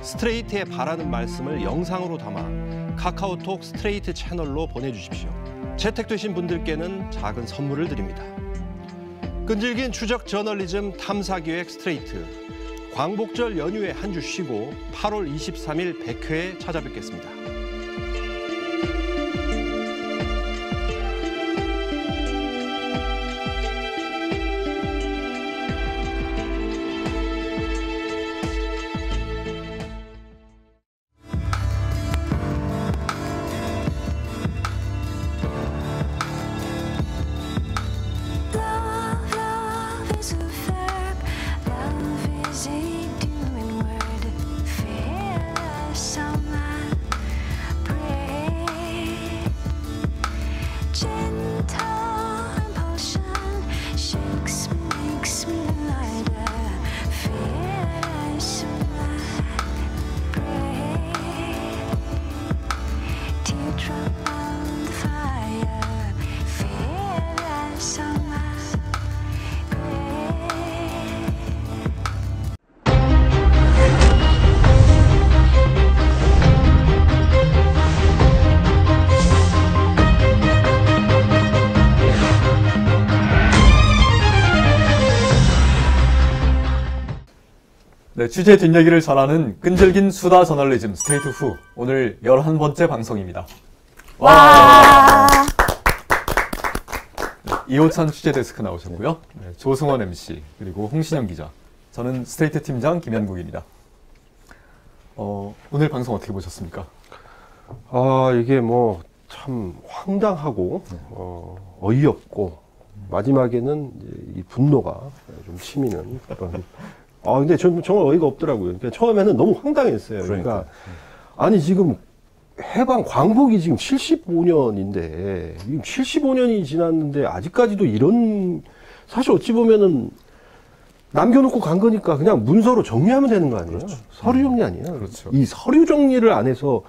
스트레이트에 바라는 말씀을 영상으로 담아 카카오톡 스트레이트 채널로 보내주십시오. 채택되신 분들께는 작은 선물을 드립니다. 끈질긴 추적 저널리즘 탐사기획 스트레이트. 광복절 연휴에 한 주 쉬고 8월 23일 100회에 찾아뵙겠습니다. 네, 취재 뒷얘기를 전하는 끈질긴 수다 저널리즘 스트레이트 후 오늘 11번째 방송입니다. 와! 네, 이호찬 취재데스크 나오셨고요. 네, 조승원 MC 그리고 홍신영 기자. 저는 스트레이트 팀장 김현국입니다. 오늘 방송 어떻게 보셨습니까? 이게 뭐 참 황당하고 어이없고 마지막에는 이제 이 분노가 좀 치미는 그런. 근데 전 정말 어이가 없더라고요. 그러니까 처음에는 너무 황당했어요. 그러니까 아니 지금 해방 광복이 지금 75년인데 지금 75년이 지났는데 아직까지도 이런 사실 어찌 보면은 남겨놓고 간 거니까 그냥 문서로 정리하면 되는 거 아니에요? 그렇죠. 서류 정리 아니에요? 그렇죠. 이 서류 정리를 안 해서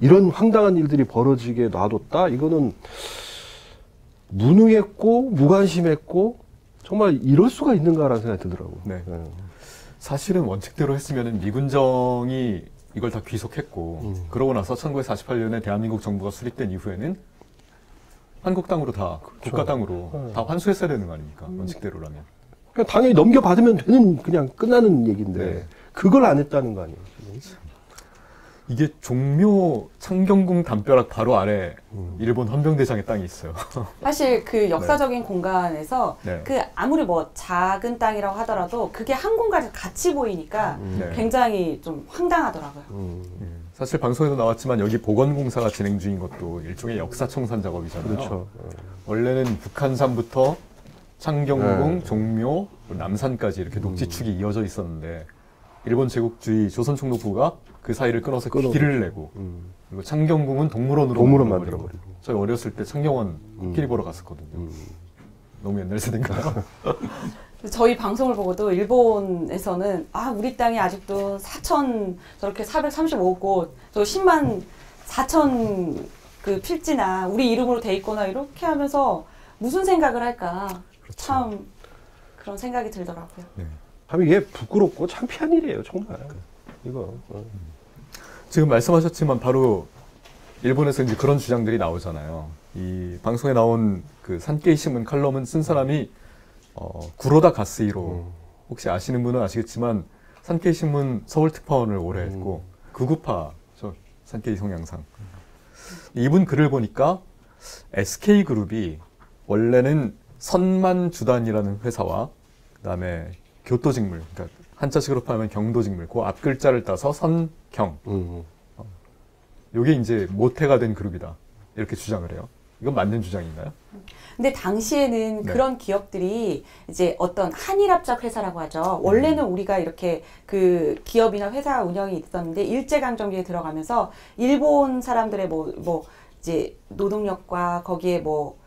이런 황당한 일들이 벌어지게 놔뒀다? 이거는 무능했고 무관심했고 정말 이럴 수가 있는가라는 생각이 들더라고요. 네. 사실은 원칙대로 했으면 미군정이 이걸 다 귀속했고 그러고 나서 1948년에 대한민국 정부가 수립된 이후에는 한국 땅으로 다 그렇죠. 국가 땅으로 다 환수했어야 되는 거 아닙니까? 원칙대로라면. 그러니까 당연히 넘겨받으면 되는 그냥 끝나는 얘기인데 그걸 안 했다는 거 아니에요? 이게 종묘 창경궁 담벼락 바로 아래 일본 헌병대장의 땅이 있어요. 사실 그 역사적인 공간에서 그 아무리 뭐 작은 땅이라고 하더라도 그게 한 공간에서 같이 보이니까 굉장히 좀 황당하더라고요. 사실 방송에도 나왔지만 여기 복원공사가 진행 중인 것도 일종의 역사청산 작업이잖아요. 그렇죠. 원래는 북한산부터 창경궁, 종묘, 남산까지 이렇게 녹지축이 이어져 있었는데 일본 제국주의 조선총독부가 그 사이를 끊어서 길을 내고 그리고 창경궁은 동물원으로 만들어버리고 저희 어렸을 때 창경원 끼리 보러 갔었거든요. 너무 옛날 세대인가요? 저희 방송을 보고도 일본에서는 우리 땅이 아직도 4천 저렇게 435곳 저 10만 4천 그 필지나 우리 이름으로 돼 있거나 이렇게 하면서 무슨 생각을 할까 그렇죠. 참 그런 생각이 들더라고요. 참 이게 부끄럽고 창피한 일이에요 정말 이거. 지금 말씀하셨지만 바로 일본에서 이제 그런 주장들이 나오잖아요. 이 방송에 나온 그 산케이 신문 칼럼은 쓴 사람이 구로다 가스히로 혹시 아시는 분은 아시겠지만 산케이 신문 서울 특파원을 오래 했고 극우파 산케이 성향상 이분 글을 보니까 SK그룹이 원래는 선만주단이라는 회사와 그다음에 교토직물, 그러니까 한자식으로 하면 경도직물, 그 앞 글자를 따서 선경. 요게 이제 모태가 된 그룹이다. 이렇게 주장을 해요. 이건 맞는 주장인가요? 근데 당시에는 네. 그런 기업들이 이제 어떤 한일합작 회사라고 하죠. 원래는 우리가 이렇게 그 기업이나 회사 운영이 있었는데 일제강점기에 들어가면서 일본 사람들의 뭐 이제 노동력과 거기에 뭐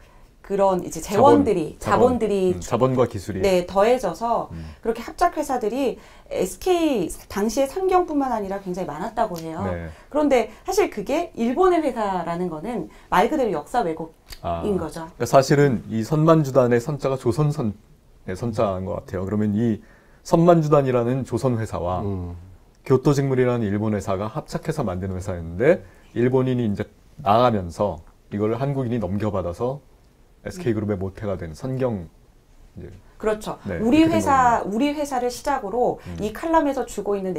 그런 이제 재원들이 자본들이 자본과 기술이 네 더해져서 그렇게 합작 회사들이 SK 당시에 삼경뿐만 아니라 굉장히 많았다고 해요. 네. 그런데 사실 그게 일본의 회사라는 거는 말 그대로 역사 왜곡인 거죠. 그러니까 사실은 이 선만주단의 선자가 조선선의 선자인 것 같아요. 그러면 이 선만주단이라는 조선 회사와 교토직물이라는 일본 회사가 합작해서 만드는 회사였는데 일본인이 이제 나가면서 이걸 한국인이 넘겨받아서 SK그룹의 모태가 된 선경. 이제 그렇죠. 네, 우리 회사를 시작으로 이 칼럼에서 주고 있는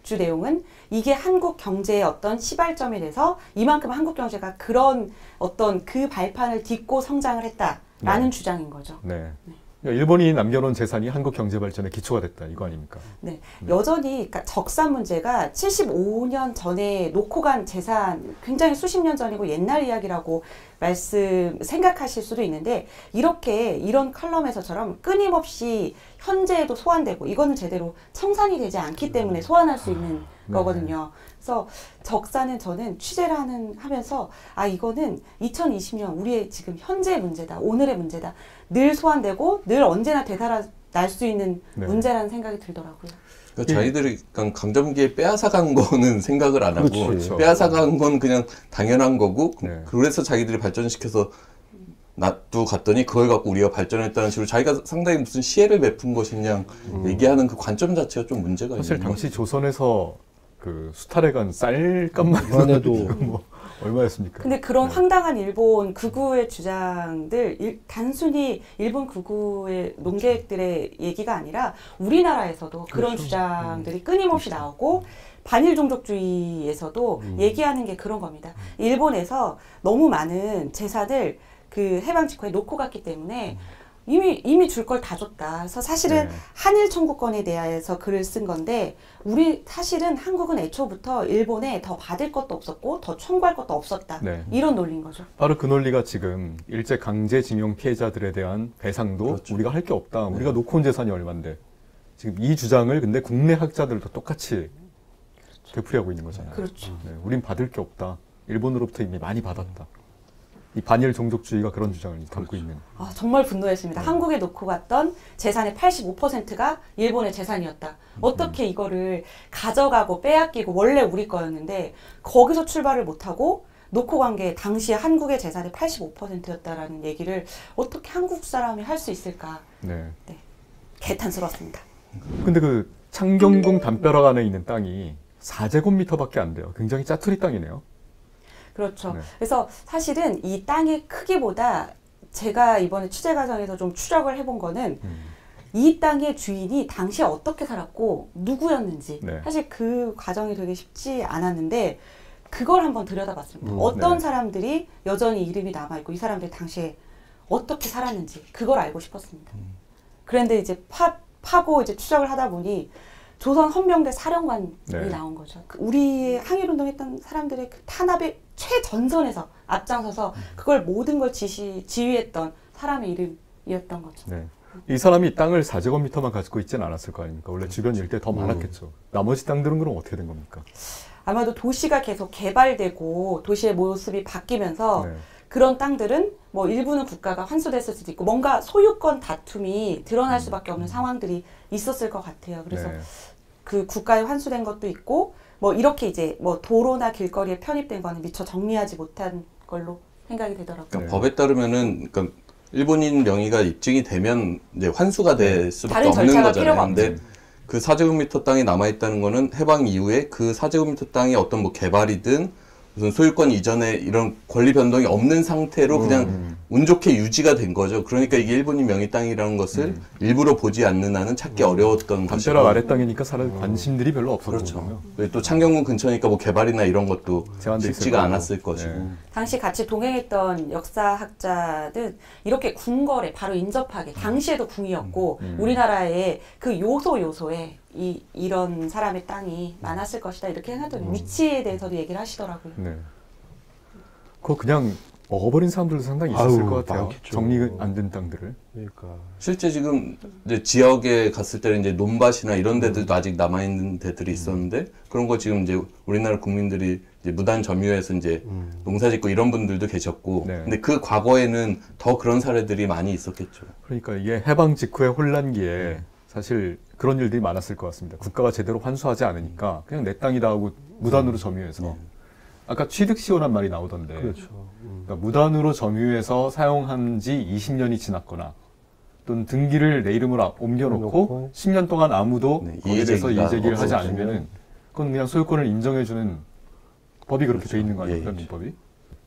주 내용은 이게 한국 경제의 어떤 시발점이 돼서 이만큼 한국 경제가 그런 어떤 그 발판을 딛고 성장을 했다라는 주장인 거죠. 네. 그러니까 일본이 남겨놓은 재산이 한국 경제 발전의 기초가 됐다 이거 아닙니까? 네. 여전히 그러니까 적산 문제가 75년 전에 놓고 간 재산 굉장히 수십 년 전이고 옛날 이야기라고 생각하실 수도 있는데 이런 칼럼에서처럼 끊임없이 현재에도 소환되고 이거는 제대로 청산이 되지 않기 때문에 소환할 수 있는 거거든요. 그래서 적산은 저는 취재를 하면서 이거는 2020년 우리의 지금 현재의 문제다. 오늘의 문제다. 늘 소환되고 늘 언제나 되살아날 수 있는 문제라는 생각이 들더라고요. 그러니까 자기들이 강점기에 빼앗아간 거는 생각을 안 하고 그렇죠. 빼앗아간 건 그냥 당연한 거고 그래서 자기들이 발전시켜서 놔두고 갔더니 그걸 갖고 우리가 발전했다는 식으로 자기가 상당히 무슨 시혜를 베푼 것이냐 얘기하는 그 관점 자체가 좀 문제가 있는 사실 당시 조선에서 그 수탈에 간 쌀값만 해도 뭐 얼마였습니까? 근데 그런 황당한 일본 극우의 주장들 단순히 일본 극우의 농객들의 얘기가 아니라 우리나라에서도 그런 주장들이 끊임없이 나오고 반일 종족주의에서도 얘기하는 게 그런 겁니다. 일본에서 너무 많은 재산을 그 해방 직후에 놓고 갔기 때문에 이미 줄 걸 다 줬다. 그래서 사실은 한일 청구권에 대해서 글을 쓴 건데 사실은 한국은 애초부터 일본에 더 받을 것도 없었고 더 청구할 것도 없었다. 이런 논리인 거죠. 바로 그 논리가 지금 일제 강제징용 피해자들에 대한 배상도 우리가 할 게 없다. 우리가 놓고 온 재산이 얼만데 지금 이 주장을 근데 국내 학자들도 똑같이 되풀이하고 있는 거잖아요. 그렇죠. 우린 받을 게 없다. 일본으로부터 이미 많이 받았다. 이 반일 종족주의가 그런 주장을 담고 있는. 정말 분노했습니다. 한국에 놓고 갔던 재산의 85%가 일본의 재산이었다. 어떻게 이거를 가져가고 빼앗기고 원래 우리 거였는데 거기서 출발을 못하고 놓고 간 게 당시에 한국의 재산의 85%였다라는 얘기를 어떻게 한국 사람이 할 수 있을까. 네. 개탄스러웠습니다. 근데 그 창경궁 담벼락 안에 있는 땅이 4제곱미터밖에 안 돼요. 굉장히 짜투리 땅이네요. 그렇죠. 그래서 사실은 이 땅의 크기보다 제가 이번에 취재 과정에서 좀 추적을 해본 거는 이 땅의 주인이 당시에 어떻게 살았고 누구였는지 사실 그 과정이 되게 쉽지 않았는데 그걸 한번 들여다봤습니다. 어떤 사람들이 여전히 이름이 남아있고 이 사람들이 당시에 어떻게 살았는지 그걸 알고 싶었습니다. 그런데 이제 파고 이제 추적을 하다 보니 조선 헌병대 사령관이 나온 거죠. 우리 항일운동했던 사람들의 그 탄압의 최전선에서 앞장서서 그걸 모든 걸 지휘했던 사람의 이름이었던 거죠. 이 사람이 땅을 4제곱미터만 가지고 있지는 않았을 거 아닙니까? 원래 주변 일대 더 많았겠죠. 나머지 땅들은 그럼 어떻게 된 겁니까? 아마도 도시가 계속 개발되고 도시의 모습이 바뀌면서 그런 땅들은 뭐 일부는 국가가 환수됐을 수도 있고 뭔가 소유권 다툼이 드러날 수밖에 없는 상황들이 있었을 것 같아요. 그래서 그 국가에 환수된 것도 있고 뭐 이렇게 이제 뭐 도로나 길거리에 편입된 거는 미처 정리하지 못한 걸로 생각이 되더라고요. 그러니까 법에 따르면은 그러니까 일본인 명의가 입증이 되면 이제 환수가 될 수밖에 없는 거잖아요. 근데 그 4제곱미터 땅이 남아있다는 거는 해방 이후에 그 4제곱미터 땅이 어떤 뭐 개발이든 무슨 소유권 이전에 이런 권리 변동이 없는 상태로 그냥 운 좋게 유지가 된 거죠. 그러니까 이게 일본인 명의 땅이라는 것을 일부러 보지 않는 한은 찾기 어려웠던 것이고. 담벼락 아래 땅이니까 사람 관심들이 별로 없었던 그렇죠. 또 창경궁 근처니까 뭐 개발이나 이런 것도 쉽지가 않았을 것이고. 네. 당시 같이 동행했던 역사학자들 이렇게 궁궐에 바로 인접하게 당시에도 궁이었고 우리나라의 그 요소에 이런 사람의 땅이 많았을 것이다 이렇게 하던 위치에 대해서도 얘기를 하시더라고요. 네. 그거 그냥 먹어버린 사람들도 상당히 있었을 것 같아요. 많겠죠. 정리 안 된 땅들을. 그러니까 실제 지금 이제 지역에 갔을 때는 이제 논밭이나 이런 데들도 아직 남아 있는 데들이 있었는데 그런 거 지금 이제 우리나라 국민들이 이제 무단 점유해서 이제 농사짓고 이런 분들도 계셨고, 네. 근데 그 과거에는 더 그런 사례들이 많이 있었겠죠. 그러니까 이게 해방 직후의 혼란기에 사실 그런 일들이 많았을 것 같습니다. 국가가 제대로 환수하지 않으니까 그냥 내 땅이다 하고 무단으로 점유해서. 아까 취득시효란 말이 나오던데. 그렇죠. 그러니까 무단으로 점유해서 사용한 지 20년이 지났거나 또는 등기를 내 이름으로 옮겨놓고 10년 동안 아무도 거기에 대해서 이의제기를 하지 않으면은 그건 그냥 소유권을 인정해주는 법이 그렇게 돼 있는 거 아닙니까, 민법이?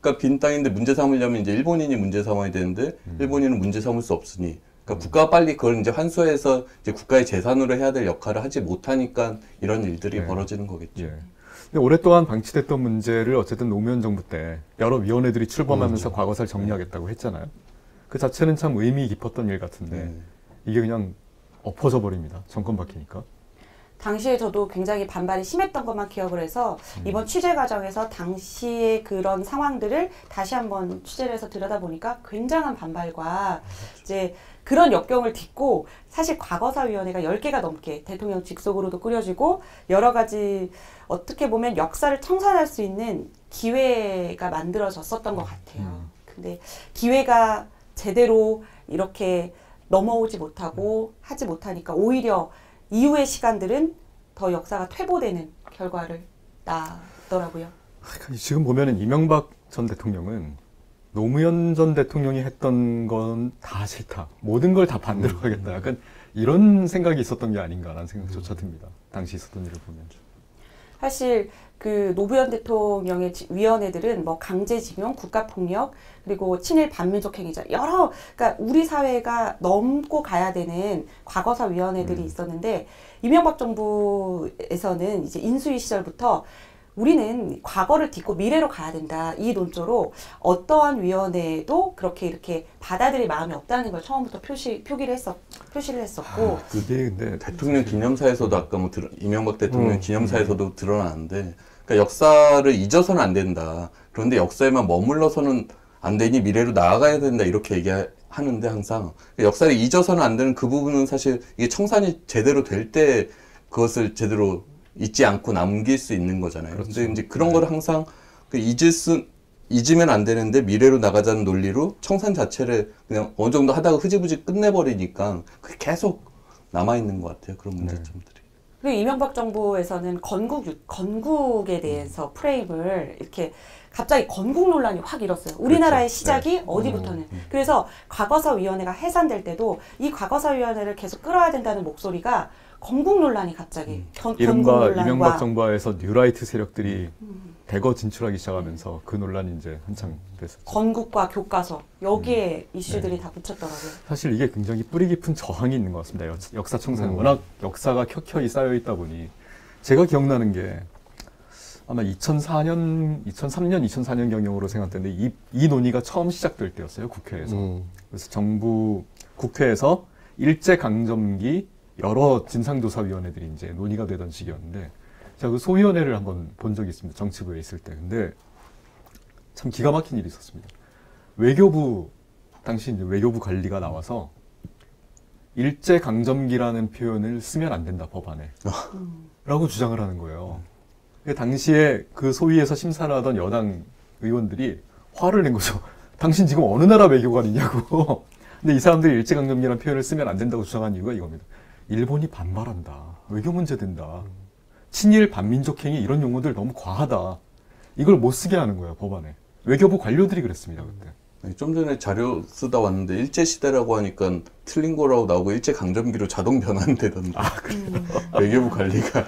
그러니까 빈 땅인데 문제 삼으려면 이제 일본인이 문제 삼아야 되는데 일본인은 문제 삼을 수 없으니. 그러니까 국가가 빨리 그걸 이제 환수해서 이제 국가의 재산으로 해야 될 역할을 하지 못하니까 이런 일들이 벌어지는 거겠죠. 근데 오랫동안 방치됐던 문제를 어쨌든 노무현 정부 때 여러 위원회들이 출범하면서 과거사를 정리하겠다고 했잖아요. 그 자체는 참 의미 깊었던 일 같은데 이게 그냥 엎어져 버립니다. 정권 바뀌니까. 당시에 저도 굉장히 반발이 심했던 것만 기억을 해서 이번 취재 과정에서 당시의 그런 상황들을 다시 한번 취재를 해서 들여다보니까 굉장한 반발과 이제 그런 역경을 딛고 사실 과거사위원회가 10개가 넘게 대통령 직속으로도 꾸려지고 여러 가지 어떻게 보면 역사를 청산할 수 있는 기회가 만들어졌었던 것 같아요. 근데 기회가 제대로 이렇게 넘어오지 못하고 하지 못하니까 오히려 이후의 시간들은 더 역사가 퇴보되는 결과를 낳더라고요. 지금 보면은 이명박 전 대통령은 노무현 전 대통령이 했던 건 다 싫다. 모든 걸 다 반대로 하겠다. 약간 이런 생각이 있었던 게 아닌가라는 생각조차 듭니다. 당시 있었던 일을 보면. 사실 그 노무현 대통령의 위원회들은 뭐 강제징용, 국가폭력, 그리고 친일 반민족 행위자 여러 그러니까 우리 사회가 넘고 가야 되는 과거사 위원회들이 있었는데 이명박 정부에서는 이제 인수위 시절부터 우리는 과거를 딛고 미래로 가야 된다. 이 논조로 어떠한 위원회도 그렇게 이렇게 받아들일 마음이 없다는 걸 처음부터 표시를 했었고. 그게 근데 대통령 기념사에서도 아까 뭐 이명박 대통령 기념사에서도 드러나는데, 그러니까 역사를 잊어서는 안 된다. 그런데 역사에만 머물러서는 안 되니 미래로 나아가야 된다. 이렇게 얘기하는데 항상 역사를 잊어서는 안 되는 그 부분은 사실 이게 청산이 제대로 될 때 그것을 제대로 잊지 않고 남길 수 있는 거잖아요. 그런데 그렇죠. 이제 그런 거를 항상 잊으면 안 되는데 미래로 나가자는 논리로 청산 자체를 그냥 어느 정도 하다가 흐지부지 끝내버리니까 그게 계속 남아있는 것 같아요. 그런 문제점들이. 그리고 이명박 정부에서는 건국에 대해서 프레임을 이렇게 갑자기 건국 논란이 확 일었어요. 우리나라의 그렇죠. 시작이 어디부터는. 그래서 과거사위원회가 해산될 때도 이 과거사위원회를 계속 끌어야 된다는 목소리가 건국 논란이 갑자기 이른바 이명박 정부하에서 뉴라이트 세력들이 대거 진출하기 시작하면서 그 논란이 이제 한창 됐었죠. 건국과 교과서 여기에 이슈들이 다 붙였더라고요. 사실 이게 굉장히 뿌리 깊은 저항이 있는 것 같습니다. 역사 청산은 워낙 역사가 켜켜이 쌓여 있다 보니 제가 기억나는 게 아마 2003년, 2004년 경영으로 생각되는데 이 논의가 처음 시작될 때였어요. 국회에서. 그래서 정부 국회에서 일제강점기 여러 진상조사위원회들이 이제 논의가 되던 시기였는데 제가 그 소위원회를 한번 본 적이 있습니다. 정치부에 있을 때. 근데 참 기가 막힌 일이 있었습니다. 외교부 당시 이제 외교부 관리가 나와서 일제강점기라는 표현을 쓰면 안 된다 법안에 라고 주장을 하는 거예요. 당시에 그 소위에서 심사를 하던 여당 의원들이 화를 낸 거죠. 당신 지금 어느 나라 외교관이냐고. 근데 이 사람들이 일제강점기라는 표현을 쓰면 안 된다고 주장한 이유가 이겁니다. 일본이 반발한다. 외교 문제 된다. 친일 반민족 행위 이런 용어들 너무 과하다. 이걸 못 쓰게 하는 거예요, 법안에. 외교부 관료들이 그랬습니다, 그때. 좀 전에 자료 쓰다 왔는데 일제 시대라고 하니까 틀린 거라고 나오고 일제 강점기로 자동 변환되던데. 외교부 관리가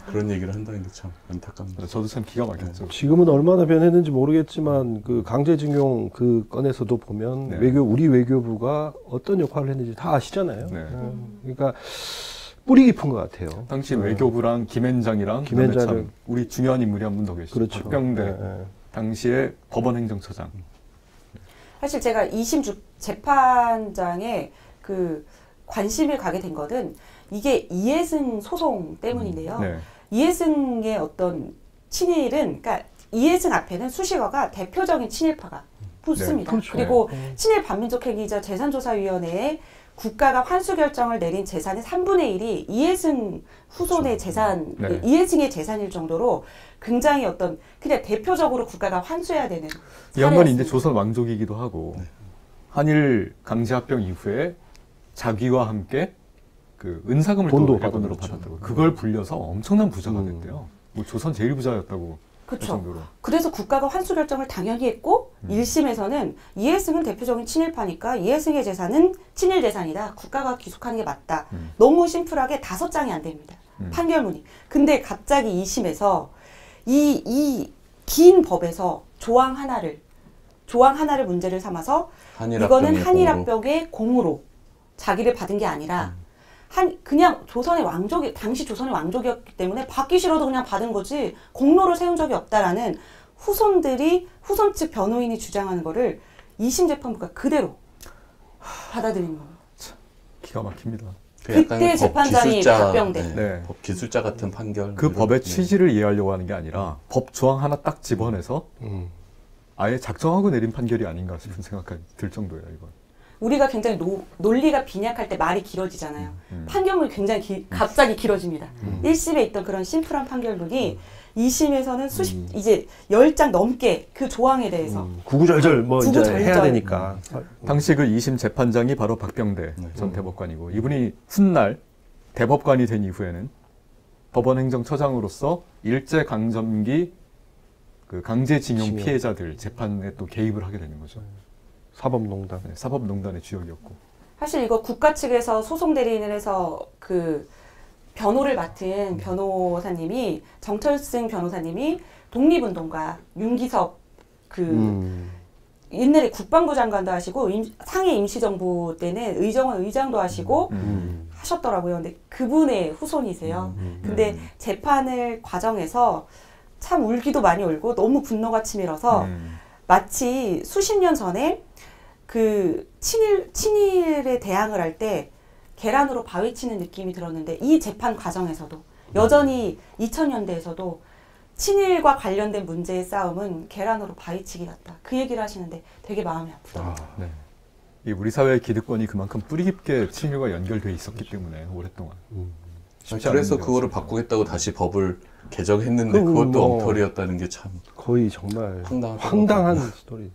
그런 얘기를 한다는 게 참 안타깝습니다. 저도 참 기가 막혔죠. 지금은 얼마나 변했는지 모르겠지만 그 강제징용 그 건에서도 보면 우리 외교부가 어떤 역할을 했는지 다 아시잖아요. 그러니까 뿌리 깊은 것 같아요. 당시 외교부랑 김앤장이랑 참 우리 중요한 인물이 한 분 더 계시죠. 그렇죠. 박병대 당시에 법원행정처장. 사실 제가 2심 재판장에 그 관심을 가게 된 것은 이게 이해승 소송 때문인데요. 이해승의 어떤 친일은, 그러니까 이해승 앞에는 수식어가 대표적인 친일파가 붙습니다. 그렇죠. 그리고 친일 반민족 행위자 재산조사위원회에 국가가 환수 결정을 내린 재산의 3분의 1이 이해승 후손의 재산, 이해승의 재산일 정도로 굉장히 어떤 그냥 대표적으로 국가가 환수해야 되는. 이 양반이 이제 조선 왕족이기도 하고 한일 강제합병 이후에 자기와 함께 그 은사금을 또 일본으로 받았다고. 그걸 불려서 엄청난 부자가 됐대요. 뭐 조선 제일 부자였다고. 그렇죠. 그래서 국가가 환수 결정을 당연히 했고 1심에서는 이해승은 대표적인 친일파니까 이해승의 재산은 친일 재산이다. 국가가 귀속하는 게 맞다. 너무 심플하게 5장이 안 됩니다. 판결문이. 근데 갑자기 2심에서 이 긴 법에서 조항 하나를 문제를 삼아서 이거는 한일합병의 공으로 자기를 받은 게 아니라 그냥 당시 조선의 왕족이었기 때문에 받기 싫어도 그냥 받은 거지 공로를 세운 적이 없다라는 후손 측 변호인이 주장하는 거를 2심 재판부가 그대로 받아들인 거예요. 기가 막힙니다. 그때 재판장이 박병대. 법 기술자 같은 판결. 그 법의 취지를 이해하려고 하는 게 아니라 법 조항 하나 딱 집어내서 아예 작정하고 내린 판결이 아닌가 싶은 생각이 들 정도예요, 이건. 우리가 굉장히 논리가 빈약할 때 말이 길어지잖아요. 판결문이 굉장히 갑자기 길어집니다. 1심에 있던 그런 심플한 판결문이 2심에서는 이제 10장 넘게 그 조항에 대해서 구구절절 이제 해야 되니까. 당시 그 2심 재판장이 바로 박병대 전 대법관이고 이분이 훗날 대법관이 된 이후에는 법원행정처장으로서 일제강점기 그 강제징용 피해자들 재판에 또 개입을 하게 되는 거죠. 사법농단. 사법농단의 주역이었고. 사실 이거 국가 측에서 소송 대리인을 해서 그 변호를 맡은 변호사님이 정철승 변호사님이 독립운동가 윤기석 옛날에 국방부 장관도 하시고 상해 임시정부 때는 의정원 의장도 하시고 하셨더라고요. 근데 그분의 후손이세요. 근데 재판을 과정에서 참 울기도 많이 울고 너무 분노가 치밀어서 마치 수십 년 전에 그 친일에 대항을 할 때 계란으로 바위 치는 느낌이 들었는데 이 재판 과정에서도 여전히 2000년대에서도 친일과 관련된 문제의 싸움은 계란으로 바위치기 같다. 그 얘기를 하시는데 되게 마음이 아프다. 이 우리 사회의 기득권이 그만큼 뿌리 깊게 친일과 연결돼 있었기 때문에 오랫동안. 그래서 그거를 바꾸겠다고 다시 법을 개정했는데 그것도 엉터리였다는 게 참 거의 정말 황당한 스토리.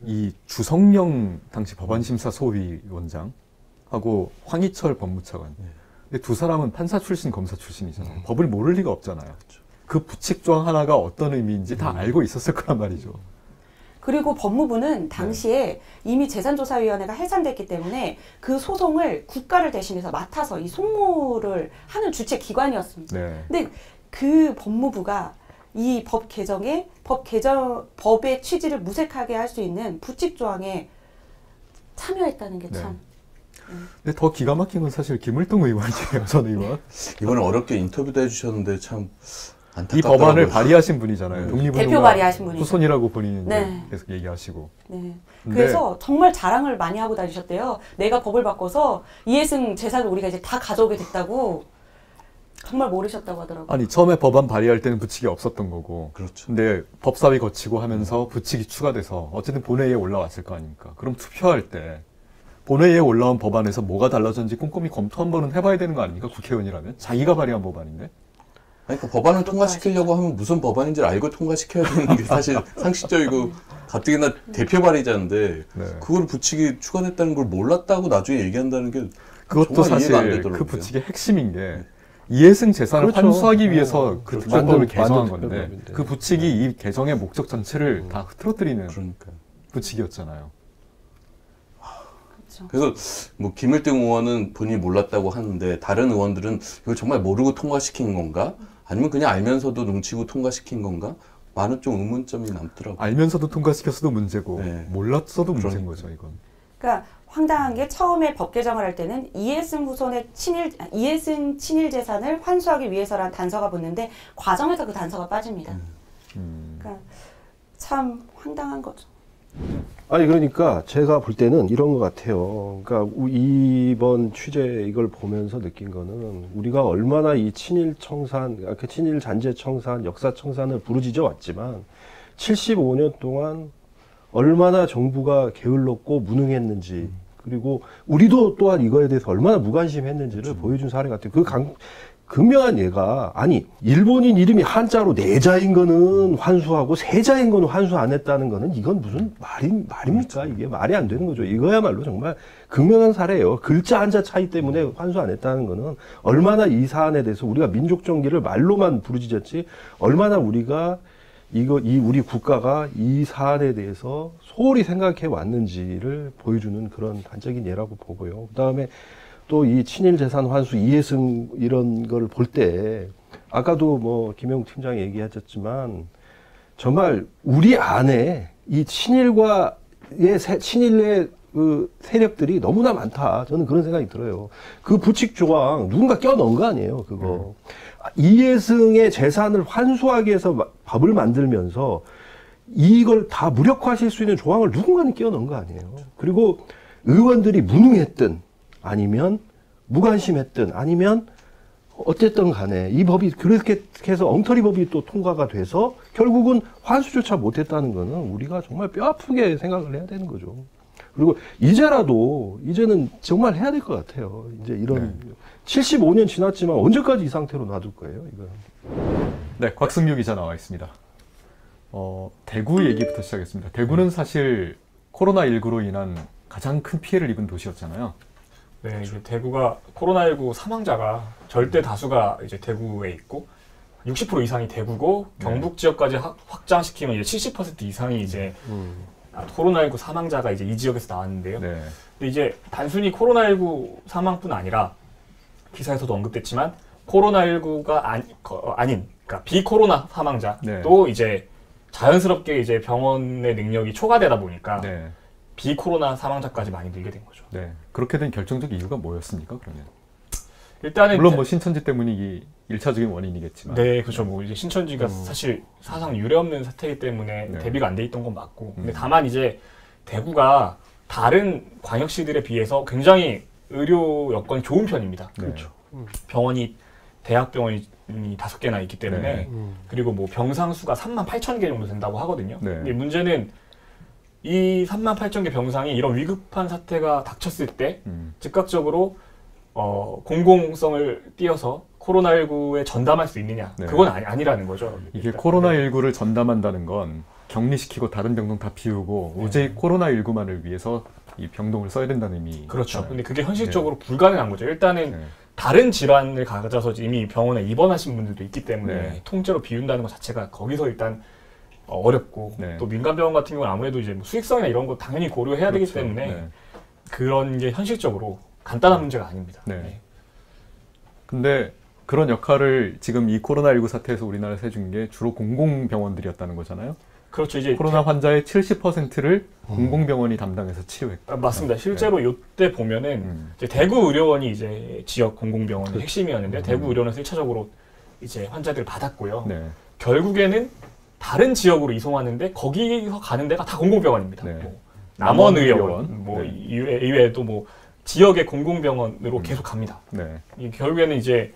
이 주성령 당시 법안심사 소위원장하고 황희철 법무차관. 근데 두 사람은 판사 출신, 검사 출신이잖아요. 법을 모를 리가 없잖아요. 그 부칙 조항 하나가 어떤 의미인지 다 알고 있었을 거란 말이죠. 그리고 법무부는 당시에 이미 재산조사위원회가 해산됐기 때문에 그 소송을 국가를 대신해서 맡아서 이 송무를 하는 주체 기관이었습니다. 근데 그 법무부가 이 법의 취지를 무색하게 할 수 있는 부칙 조항에 참여했다는 게 참. 근데 더 기가 막힌 건 사실 김을동 의원이에요, 전 의원. 이번에 어렵게 인터뷰도 해주셨는데 참 안타깝더라고요. 이 법안을 발의하신 분이잖아요. 대표 발의하신 분이죠. 후손이라고 본인이 계속 얘기하시고. 그래서 정말 자랑을 많이 하고 다니셨대요. 내가 법을 바꿔서 이해승 재산을 우리가 이제 다 가져오게 됐다고. 정말 모르셨다고 하더라고요. 아니 처음에 법안 발의할 때는 부칙이 없었던 거고. 그렇죠. 근데 법사위 거치고 하면서 부칙이 추가돼서 어쨌든 본회의에 올라왔을 거 아닙니까. 그럼 투표할 때 본회의에 올라온 법안에서 뭐가 달라졌는지 꼼꼼히 검토 한 번은 해봐야 되는 거 아닙니까? 국회의원이라면. 자기가 발의한 법안인데. 아니, 그 법안을 통과시키려고 하면 무슨 법안인지를 알고 통과시켜야 되는 게 사실 상식적이고 가뜩이나 대표 발의자인데 그걸 부칙이 추가됐다는 걸 몰랐다고 나중에 얘기한다는 게 그것도 사실 그 부칙의 핵심인 게 이해승 재산을 환수하기 위해서 그 특별법을 개정한 건데 그 부칙이 이 개정의 목적 전체를 다 흐트러뜨리는 부칙이었잖아요. 그래서 뭐 김일등 의원은 본인이 몰랐다고 하는데 다른 의원들은 이걸 정말 모르고 통과시킨 건가? 아니면 그냥 알면서도 눈치고 통과시킨 건가? 많은 좀 의문점이 남더라고요. 알면서도 통과시켰어도 문제고 몰랐어도 문제인 거죠, 이건. 그러니까 황당한 게 처음에 법 개정을 할 때는 이해승 후손의 이해승 친일 재산을 환수하기 위해서라는 단서가 붙는데 과정에서 그 단서가 빠집니다. 그러니까 참 황당한 거죠. 아니 그러니까 제가 볼 때는 이런 것 같아요. 그러니까 이번 취재 이걸 보면서 느낀 거는 우리가 얼마나 이 친일 청산, 친일 잔재 청산, 역사 청산을 부르짖어 왔지만 75년 동안 얼마나 정부가 게을렀고 무능했는지 그리고 우리도 또한 이거에 대해서 얼마나 무관심했는지를 보여준 사례 같아요. 그 극명한 예가 아니 일본인 이름이 한자로 내자인 거는 환수하고 세자인 거는 환수 안 했다는 거는 이건 무슨 말입니까? 이게 말이 안 되는 거죠. 이거야말로 정말 극명한 사례예요. 글자 한자 차이 때문에 환수 안 했다는 거는 얼마나 이 사안에 대해서 우리가 민족 정기를 말로만 부르짖었지 얼마나 우리가 우리 국가가 이 사안에 대해서 소홀히 생각해 왔는지를 보여주는 그런 단적인 예라고 보고요. 그 다음에 또 이 친일 재산 환수 이해승 이런 걸 볼 때 아까도 뭐 김영욱 팀장이 얘기하셨지만 정말 우리 안에 이 친일의 그 세력들이 너무나 많다. 저는 그런 생각이 들어요. 그 부칙 조항 누군가 껴넣은 거 아니에요, 그거. 이해승의 재산을 환수하기 위해서 법을 만들면서 이걸 다 무력화하실 수 있는 조항을 누군가는 끼워넣은 거 아니에요. 그리고 의원들이 무능했든 아니면 무관심했든 아니면 어쨌든 간에 이 법이 그렇게 해서 엉터리 법이 또 통과가 돼서 결국은 환수조차 못했다는 거는 우리가 정말 뼈아프게 생각을 해야 되는 거죠. 그리고 이제는 정말 해야 될 것 같아요. 이제 이런 75년 지났지만 언제까지 이 상태로 놔둘 거예요, 이거. 네, 곽승규 기자 나와 있습니다. 대구 얘기부터 시작했습니다. 대구는 사실 코로나19로 인한 가장 큰 피해를 입은 도시였잖아요. 네, 이제 대구가 코로나19 사망자가 절대 다수가 이제 대구에 있고 60% 이상이 대구고 경북 지역까지 확장시키면 이제 70% 이상이 이제 코로나19 사망자가 이제 이 지역에서 나왔는데요. 근데 이제 단순히 코로나19 사망뿐 아니라 기사에서도 언급됐지만 코로나19가 아닌 그러니까 비코로나 사망자도 이제 자연스럽게 이제 병원의 능력이 초과되다 보니까 비코로나 사망자까지 많이 늘게 된 거죠. 네, 그렇게 된 결정적 이유가 뭐였습니까? 그러면 일단은 물론 뭐 신천지 때문이 1차적인 원인이겠지만, 네, 그렇죠. 뭐 이제 신천지가 사실 사상 유례 없는 사태이기 때문에 대비가 안 돼 있던 건 맞고, 근데 다만 이제 대구가 다른 광역시들에 비해서 굉장히 의료 여건이 좋은 편입니다. 그렇죠. 병원이 대학병원이 5개나 있기 때문에 그리고 뭐 병상 수가 38,000개 정도 된다고 하거든요. 근데 문제는 이 38,000개 병상이 이런 위급한 사태가 닥쳤을 때 즉각적으로 공공성을 띄어서 코로나19에 전담할 수 있느냐, 그건 아니라는 거죠. 이게 코로나19를 전담한다는 건 격리시키고 다른 병동 다 비우고 오직 코로나19만을 위해서 이 병동을 써야 된다는 의미. 그렇죠. 근데 그게 현실적으로 불가능한 거죠. 일단은 다른 질환을 가져서 이미 병원에 입원하신 분들도 있기 때문에 통째로 비운다는 것 자체가 거기서 일단 어렵고 또 민간 병원 같은 경우는 아무래도 이제 뭐 수익성이나 이런 거 당연히 고려해야 되기 때문에 그런 게 현실적으로 간단한 문제가 아닙니다. 근데 그런 역할을 지금 이 코로나19 사태에서 우리나라에서 해준 게 주로 공공병원들이었다는 거잖아요. 그렇죠. 이제 코로나 환자의 70%를 공공병원이 담당해서 치료했다. 맞습니다. 실제로 이때 보면은 이제 대구 의료원이 이제 지역 공공병원의 핵심이었는데 대구 의료원에서 1차적으로 이제 환자들을 받았고요. 결국에는 다른 지역으로 이송하는데 거기서 가는 데가 다 공공병원입니다. 뭐 남원의료원, 뭐 이외에도 뭐 지역의 공공병원으로 계속 갑니다. 결국에는 이제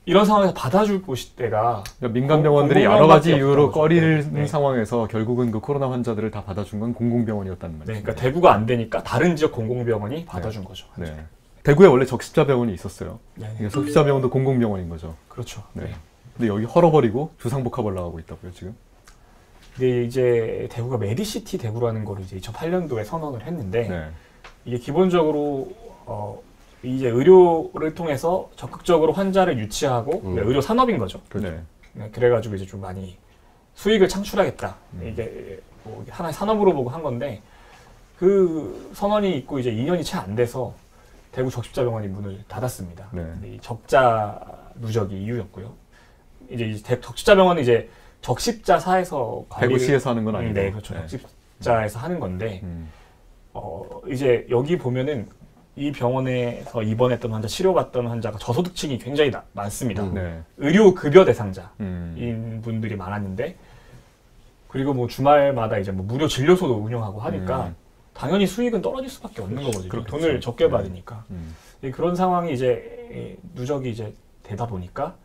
이런 상황에서 받아줄 곳대가 민간 병원들이 여러 가지 이유로 꺼리는 상황에서 결국은 그 코로나 환자들을 다 받아준 건 공공병원이었다는 말이죠. 그러니까 대구가 안 되니까 다른 지역 공공병원이 받아준 거죠. 대구에 원래 적십자병원이 있었어요. 적십자병원도 공공병원인 거죠. 그렇죠. 근데 여기 헐어버리고 주상복합을 나가고 있다고요, 지금? 근데 이제 대구가 메디시티 대구라는 걸 이제 2008년도에 선언을 했는데 이게 기본적으로 이제 의료를 통해서 적극적으로 환자를 유치하고 의료 산업인 거죠. 그래가지고 이제 좀 많이 수익을 창출하겠다. 이게 뭐 하나의 산업으로 보고 한 건데 그 선언이 있고 이제 2년이 채 안 돼서 대구 적십자병원이 문을 닫았습니다. 이 적자 누적이 이유였고요. 이제 적십자병원은 이제 적십자사에서 대구시에서 하는 건 아니고. 네, 그렇죠. 적십자에서 하는 건데 이제 여기 보면은 이 병원에서 입원했던 환자, 치료받던 환자가 저소득층이 굉장히 많습니다. 의료 급여 대상자인 분들이 많았는데 그리고 뭐 주말마다 이제 뭐 무료 진료소도 운영하고 하니까 당연히 수익은 떨어질 수밖에 없는 거거든요. 그렇겠죠. 돈을 적게 받으니까. 그런 상황이 이제 누적이 이제 되다 보니까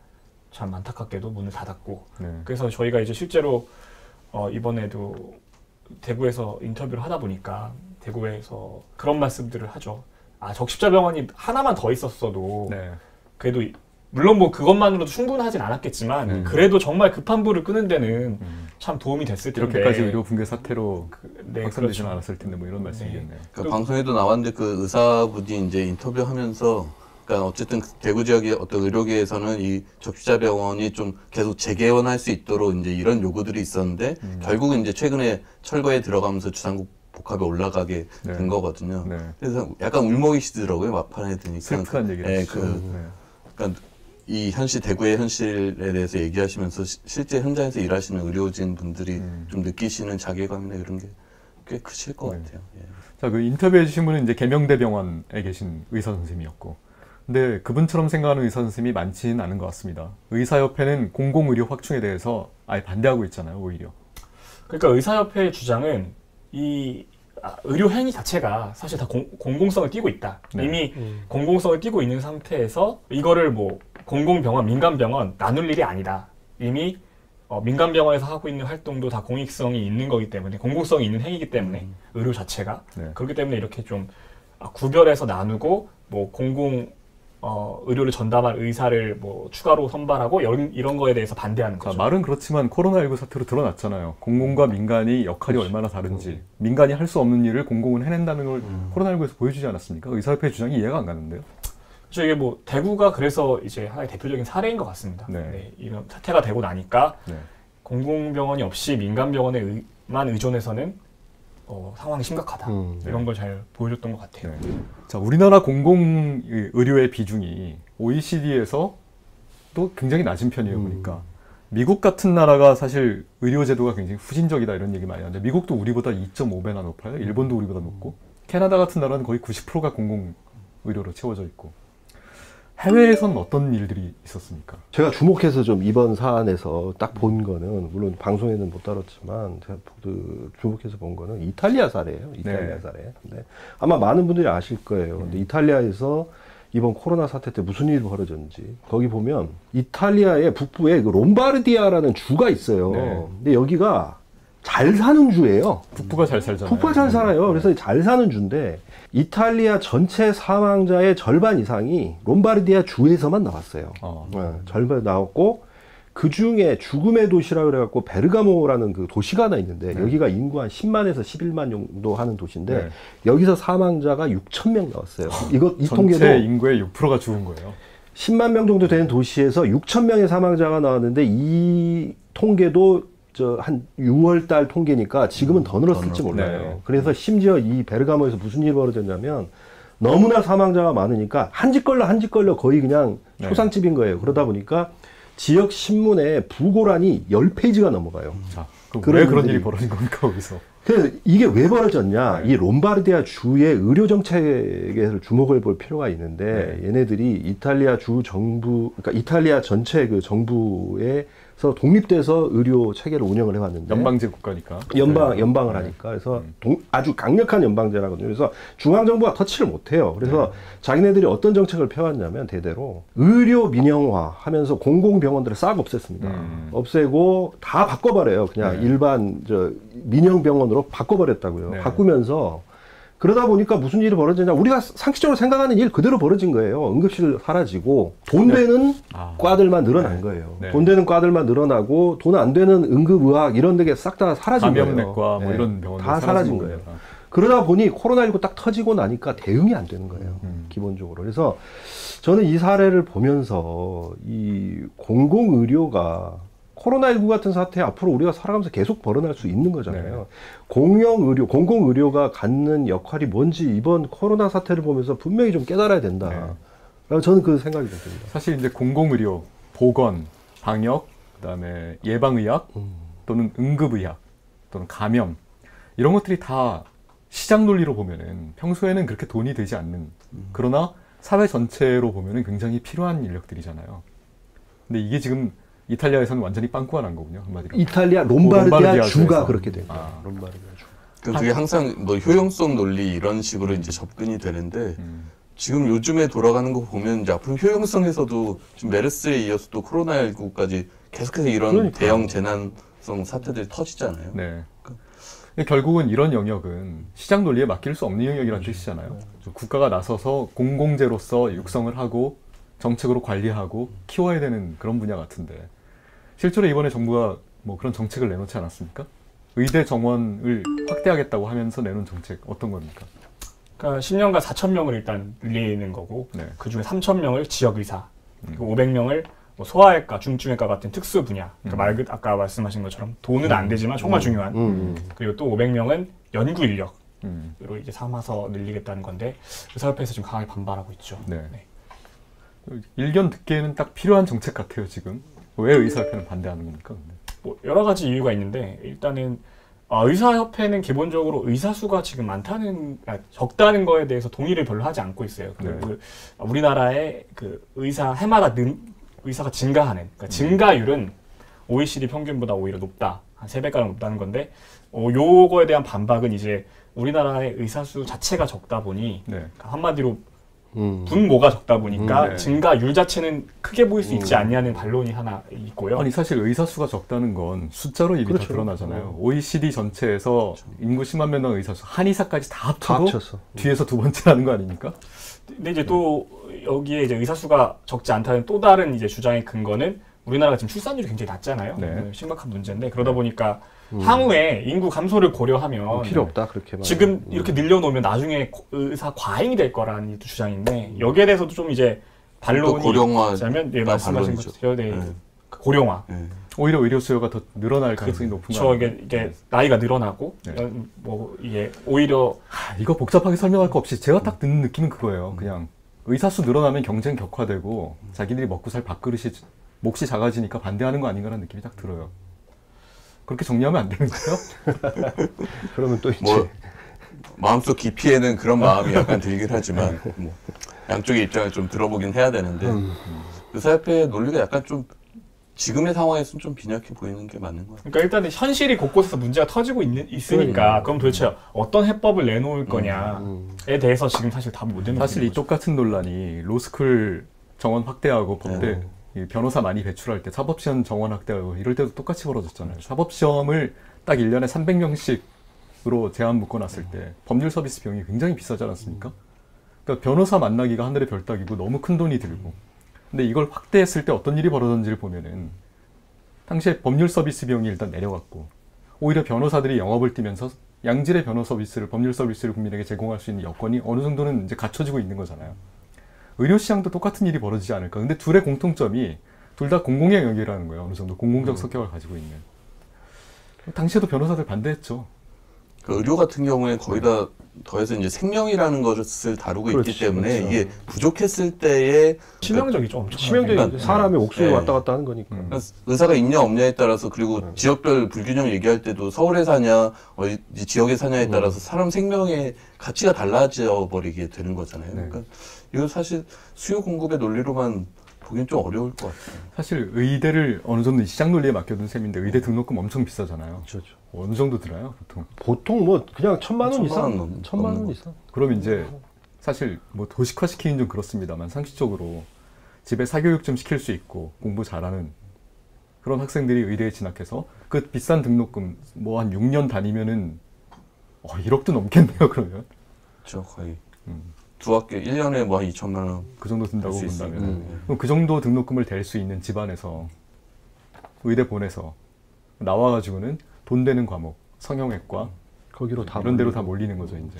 참 안타깝게도 문을 닫았고 그래서 저희가 이제 실제로 이번에도 대구에서 인터뷰를 하다 보니까 대구에서 그런 말씀들을 하죠. 적십자병원이 하나만 더 있었어도 그래도 물론 뭐 그것만으로도 충분하진 않았겠지만 그래도 정말 급한 불을 끄는 데는 참 도움이 됐을 텐데 이렇게까지 의료 붕괴 사태로 확산되지는 않았을 텐데 뭐 이런 말씀이겠네요. 그러니까 방송에도 나왔는데 그 의사분이 이제 인터뷰하면서 그러니까 어쨌든 대구 지역의 어떤 의료계에서는 이 적십자병원이 좀 계속 재개원할 수 있도록 이제 이런 요구들이 있었는데 결국은 이제 최근에 철거에 들어가면서 주상국 복합에 올라가게 된 거거든요. 그래서 약간 울먹이시더라고요. 막판에 드니까. 슬프한 얘기죠. 그러니까 이 현실 대구의 현실에 대해서 얘기하시면서 실제 현장에서 일하시는 의료진 분들이 좀 느끼시는 자괴감이나 이런 게 꽤 크실 것 같아요. 자, 그 인터뷰해 주신 분은 이제 계명대병원에 계신 의사 선생님이었고, 근데 그분처럼 생각하는 의사 선생님이 많지는 않은 것 같습니다. 의사협회는 공공의료 확충에 대해서 아예 반대하고 있잖아요, 오히려. 그러니까 의사협회의 주장은 이 의료 행위 자체가 사실 다 공공성을 띠고 있다. 이미 공공성을 띠고 있는 상태에서 이거를 뭐 공공병원, 민간병원 나눌 일이 아니다. 이미 민간병원에서 하고 있는 활동도 다 공익성이 있는 거기 때문에 공공성이 있는 행위이기 때문에 의료 자체가 그렇기 때문에 이렇게 좀 구별해서 나누고 뭐 공공 의료를 전담할 의사를 뭐 추가로 선발하고 이런 거에 대해서 반대하는 거죠. 말은 그렇지만 코로나19 사태로 드러났잖아요. 공공과 민간이 역할이 얼마나 다른지. 민간이 할 수 없는 일을 공공은 해낸다는 걸 코로나19에서 보여주지 않았습니까? 의사협회 주장이 이해가 안 가는데요. 그렇죠. 이게 뭐 대구가 그래서 이제 하나의 대표적인 사례인 것 같습니다. 이런 사태가 되고 나니까 공공병원이 없이 민간병원에만 의존해서는 상황이 심각하다. 이런 걸 잘 보여줬던 것 같아요. 자, 우리나라 공공 의료의 비중이 OECD에서 또 굉장히 낮은 편이에요, 보니까. 미국 같은 나라가 사실 의료제도가 굉장히 후진적이다 이런 얘기 많이 하는데 미국도 우리보다 2.5배나 높아요. 일본도 우리보다 높고. 캐나다 같은 나라는 거의 90%가 공공 의료로 채워져 있고. 해외에서는 어떤 일들이 있었습니까? 제가 주목해서 좀 이번 사안에서 딱 본 거는 물론 방송에는 못 다뤘지만 제가 주목해서 본 거는 이탈리아 사례예요. 이탈리아 사례. 근데 아마 많은 분들이 아실 거예요. 근데 이탈리아에서 이번 코로나 사태 때 무슨 일이 벌어졌는지 거기 보면 이탈리아의 북부에 그 롬바르디아라는 주가 있어요. 근데 여기가 잘 사는 주예요. 북부가 잘 살잖아요. 북부가 잘 살아요. 그래서 잘 사는 주인데 이탈리아 전체 사망자의 절반 이상이 롬바르디아 주에서만 나왔어요. 절반 나왔고 그 중에 죽음의 도시라고 그래갖고 베르가모라는 그 도시가 하나 있는데 여기가 인구 한 10만에서 11만 정도 하는 도시인데 여기서 사망자가 6,000명 나왔어요. 이 통계도 전체 인구의 6%가 죽은 거예요. 10만 명 정도 되는 도시에서 6,000명의 사망자가 나왔는데 이 통계도 한 6월 달 통계니까 지금은 더 늘었을지 몰라요. 그래서 심지어 이 베르가모에서 무슨 일이 벌어졌냐면 너무나 사망자가 많으니까 한 집 걸려 거의 그냥 초상집인 거예요. 그러다 보니까 지역 신문에 부고란이 10페이지가 넘어가요. 자, 왜 그런 일이 벌어진 겁니까, 거기서? 그래서 이게 왜 벌어졌냐? 이 롬바르디아 주의 의료 정책에 주목을 볼 필요가 있는데 얘네들이 이탈리아 주 정부, 그러니까 이탈리아 전체 그 정부에서 독립돼서 의료 체계를 운영을 해왔는데 연방제 국가니까 연방을 하니까 그래서 아주 강력한 연방제라거든요. 그래서 중앙 정부가 터치를 못해요. 그래서 자기네들이 어떤 정책을 펴왔냐면 대대로 의료 민영화하면서 공공병원들을 싹 없앴습니다. 없애고 다 바꿔버려요. 그냥 일반 민영병원으로 바꿔버렸다고요. 바꾸면서 그러다 보니까 무슨 일이 벌어지냐. 우리가 상식적으로 생각하는 일 그대로 벌어진 거예요. 응급실 사라지고 돈 되는 과들만 늘어난 거예요. 돈 되는 과들만 늘어나고 돈 안 되는 응급의학 이런 데가 싹 다 사라진 거예요. 감염내과 뭐 이런 병원들 다 사라진 거예요. 그러다 보니 코로나19 딱 터지고 나니까 대응이 안 되는 거예요. 기본적으로. 그래서 저는 이 사례를 보면서 이 공공의료가 코로나19 같은 사태 앞으로 우리가 살아가면서 계속 벌어날 수 있는 거잖아요. 공영의료, 공공의료가 갖는 역할이 뭔지 이번 코로나 사태를 보면서 분명히 좀 깨달아야 된다. 저는 그 생각이 듭니다. 사실 이제 공공의료, 보건, 방역, 그다음에 예방의학 또는 응급의학 또는 감염 이런 것들이 다 시장 논리로 보면은 평소에는 그렇게 돈이 되지 않는 그러나 사회 전체로 보면은 굉장히 필요한 인력들이잖아요. 근데 이게 지금 이탈리아에서는 완전히 빵꾸가 난 거군요, 한마디로. 이탈리아 롬바르디아 주가 그렇게 된 거예요. 롬바르디아 주. 그게 항상 뭐 효용성 논리 이런 식으로 이제 접근이 되는데 지금 요즘에 돌아가는 거 보면 이제 앞으로 효용성에서도 지금 메르스에 이어서 또 코로나19까지 계속해서 이런 대형 재난성 사태들이 터지잖아요. 네. 결국은 이런 영역은 시장 논리에 맡길 수 없는 영역이라는 뜻이잖아요. 국가가 나서서 공공재로서 육성을 하고 정책으로 관리하고 키워야 되는 그런 분야 같은데 실제로 이번에 정부가 뭐 그런 정책을 내놓지 않았습니까? 의대 정원을 확대하겠다고 하면서 내놓은 정책 어떤 겁니까? 그러니까 10년간 4,000명을 일단 늘리는 거고 그 중에 3,000명을 지역의사, 그리고 500명을 뭐 소아외과, 중증외과 같은 특수 분야, 그러니까 아까 말씀하신 것처럼 돈은 안 되지만 정말 중요한 그리고 또 500명은 연구 인력으로 이제 삼아서 늘리겠다는 건데 의사협회에서 지금 강하게 반발하고 있죠. 네. 일견 듣기에는 딱 필요한 정책 같아요, 지금. 왜 의사협회는 반대하는 겁니까? 뭐 여러 가지 이유가 있는데 일단은 의사협회는 기본적으로 의사 수가 지금 적다는 거에 대해서 동의를 별로 하지 않고 있어요. 우리나라의 그 의사 해마다 의사가 증가하는 그러니까 증가율은 OECD 평균보다 오히려 높다. 한 3배가량 높다는 건데 요거에 대한 반박은 이제 우리나라의 의사 수 자체가 적다 보니 그러니까 한마디로 분모가 적다 보니까 증가율 자체는 크게 보일 수 있지 않냐는 반론이 하나 있고요. 아니 사실 의사 수가 적다는 건 숫자로 이미 다 드러나잖아요. OECD 전체에서 인구 10만 명당 의사 수 한의사까지 다 합쳐서 뒤에서 두 번째라는 거 아닙니까? 근데 이제 또 여기에 이제 의사 수가 적지 않다는 또 다른 이제 주장의 근거는 우리나라가 지금 출산율이 굉장히 낮잖아요. 심각한 문제인데 그러다 보니까 향후에 인구 감소를 고려하면 필요 없다 그렇게 지금 이렇게 늘려놓으면 나중에 의사 과잉이 될 거라는 주장인데 여기에 대해서도 좀 이제 반론이 있자면 말씀하신 것처럼 고령화 오히려 의료 수요가 더 늘어날 가능성이 높은 거 아니에요? 이게 나이가 늘어나고 뭐 이게 오히려 이거 복잡하게 설명할 거 없이 제가 딱 듣는 느낌은 그거예요. 그냥 의사 수 늘어나면 경쟁 격화되고 자기들이 먹고 살 밥그릇이 몫이 작아지니까 반대하는 거 아닌가라는 느낌이 딱 들어요. 그렇게 정리하면 안 되는 거예요? 그러면 또 이제 뭐, 마음속 깊이에는 그런 마음이 약간 들긴 하지만 뭐, 양쪽의 입장을 좀 들어보긴 해야 되는데 의사협회의 논리가 약간 좀 지금의 상황에서는 좀 빈약해 보이는 게 맞는 것 같아요. 그러니까 일단은 현실이 곳곳에서 문제가 터지고 있으니까 그럼 도대체 어떤 해법을 내놓을 거냐에 대해서 지금 사실 답을 못 내놓는 사실 이 똑같은 논란이 로스쿨 정원 확대하고 법대 변호사 많이 배출할 때 사법시험 정원 확대하고 이럴 때도 똑같이 벌어졌잖아요. 사법시험을 딱 1년에 300명씩으로 제한 묶어놨을 때 법률 서비스 비용이 굉장히 비싸지 않았습니까? 그러니까 변호사 만나기가 하늘의 별 따기고 너무 큰 돈이 들고 근데 이걸 확대했을 때 어떤 일이 벌어졌는지를 보면은 당시에 법률 서비스 비용이 일단 내려갔고 오히려 변호사들이 영업을 뛰면서 양질의 변호 서비스를 법률 서비스를 국민에게 제공할 수 있는 여건이 어느 정도는 이제 갖춰지고 있는 거잖아요. 의료 시장도 똑같은 일이 벌어지지 않을까. 근데 둘의 공통점이 둘 다 공공의 영역이라는 거예요. 어느 정도 공공적 성격을 가지고 있는. 당시에도 변호사들 반대했죠. 의료 같은 경우에 거의 다 더해서 이제 생명이라는 것을 다루고 있기 때문에 이게 부족했을 때에 치명적이죠. 엄청 치명적이죠. 사람의 목숨이 왔다 갔다 하는 거니까. 의사가 있냐 없냐에 따라서 그리고 지역별 불균형 얘기할 때도 서울에 사냐 어디 지역에 사냐에 따라서 사람 생명의 가치가 달라져 버리게 되는 거잖아요. 그러니까 이거 사실 수요 공급의 논리로만 보기엔 좀 어려울 것 같아요. 사실 의대를 어느 정도 시장 논리에 맡겨둔 셈인데 의대 등록금 엄청 비싸잖아요. 그렇죠. 어느 정도 들어요, 보통? 보통 뭐 그냥 1,000만 원 이상, 1,000만 원 이상. 그럼 이제 사실 뭐 도식화시키긴 좀 그렇습니다만 상식적으로 집에 사교육 좀 시킬 수 있고 공부 잘하는 그런 학생들이 의대에 진학해서 그 비싼 등록금 뭐 한 6년 다니면은 1억도 넘겠네요, 그러면. 그렇죠, 거의. 두 학기 1년에 뭐 2천만 원. 그 정도 든다고 본다면. 그럼 그 정도 등록금을 댈 수 있는 집안에서 의대 보내서 나와가지고는 돈 되는 과목, 성형외과, 거기로 다 이런 데로 다 몰리는 거죠, 이제.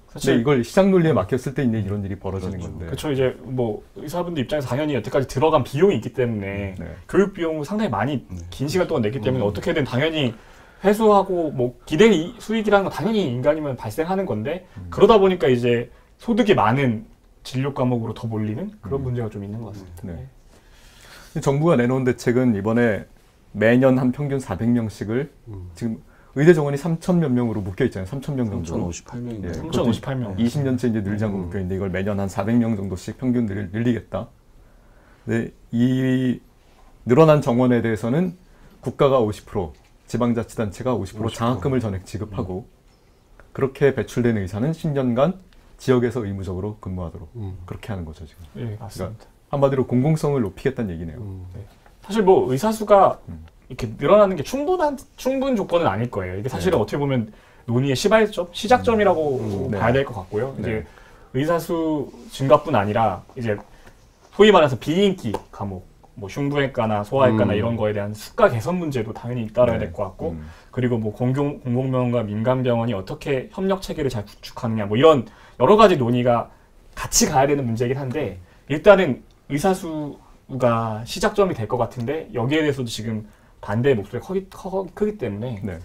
사실 이걸 시장 논리에 맡겼을 때 이런 일이 벌어지는 건데. 그렇죠. 이제 뭐 의사분들 입장에서 당연히 여태까지 들어간 비용이 있기 때문에 교육 비용 상당히 많이 긴 시간 동안 냈기 때문에 어떻게든 당연히 회수하고 뭐 기대 수익이라는 건 당연히 인간이면 발생하는 건데 그러다 보니까 이제 소득이 많은 진료 과목으로 더 몰리는 그런 문제가 좀 있는 것 같습니다. 네. 정부가 내놓은 대책은 이번에 매년 한 평균 400명씩을 지금 의대 정원이 3,000몇 명으로 묶여 있잖아요. 3,000명 정도. 3,058명인데. 예, 3,058명. 20년째 이제 늘지 않고 묶여 있는데 이걸 매년 한 400명 정도씩 평균 늘리겠다. 네, 이 늘어난 정원에 대해서는 국가가 50%, 지방자치단체가 50% 장학금을 전액 지급하고 그렇게 배출된 의사는 10년간 지역에서 의무적으로 근무하도록 그렇게 하는 거죠 지금. 네, 맞습니다. 그러니까 한마디로 공공성을 높이겠다는 얘기네요. 네. 사실 뭐 의사 수가 이렇게 늘어나는 게 충분 조건은 아닐 거예요. 이게 사실은 어떻게 보면 논의의 시작점이라고 봐야 될 것 같고요. 이제 의사 수 증가뿐 아니라 이제 소위 말해서 비인기 과목, 뭐 흉부외과나 소아외과나 이런 거에 대한 수가 개선 문제도 당연히 따라야 될 것 같고, 그리고 뭐 공공병원과 민간병원이 어떻게 협력 체계를 잘 구축하느냐, 뭐 이런 여러 가지 논의가 같이 가야 되는 문제이긴 한데 일단은 의사 수가 시작점이 될 것 같은데 여기에 대해서도 지금 반대의 목소리가 크기 때문에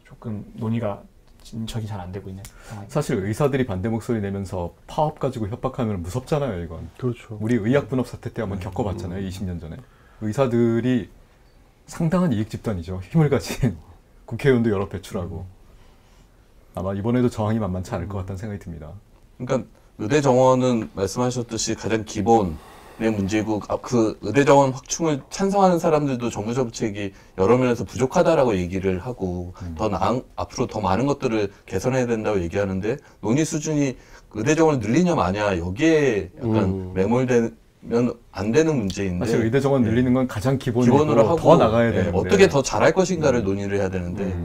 조금 논의가 진척이 잘 안 되고 있는 상황입니다. 사실 의사들이 반대 목소리 내면서 파업 가지고 협박하면 무섭잖아요, 이건. 그렇죠. 우리 의학분업 사태 때 한번 겪어봤잖아요, 20년 전에. 의사들이 상당한 이익 집단이죠. 힘을 가진 국회의원도 여러 배출하고. 아마 이번에도 저항이 만만치 않을 것 같다는 생각이 듭니다. 그러니까 의대 정원은 말씀하셨듯이 가장 기본의 문제고 그 의대 정원 확충을 찬성하는 사람들도 정부 정책이 여러 면에서 부족하다라고 얘기를 하고 앞으로 더 많은 것들을 개선해야 된다고 얘기하는데 논의 수준이 의대 정원을 늘리냐 마냐 여기에 약간 매몰되면 안 되는 문제인데 사실 의대 정원 늘리는 건 가장 기본으로 하고 더 나가야 되는데 어떻게 더 잘할 것인가를 논의를 해야 되는데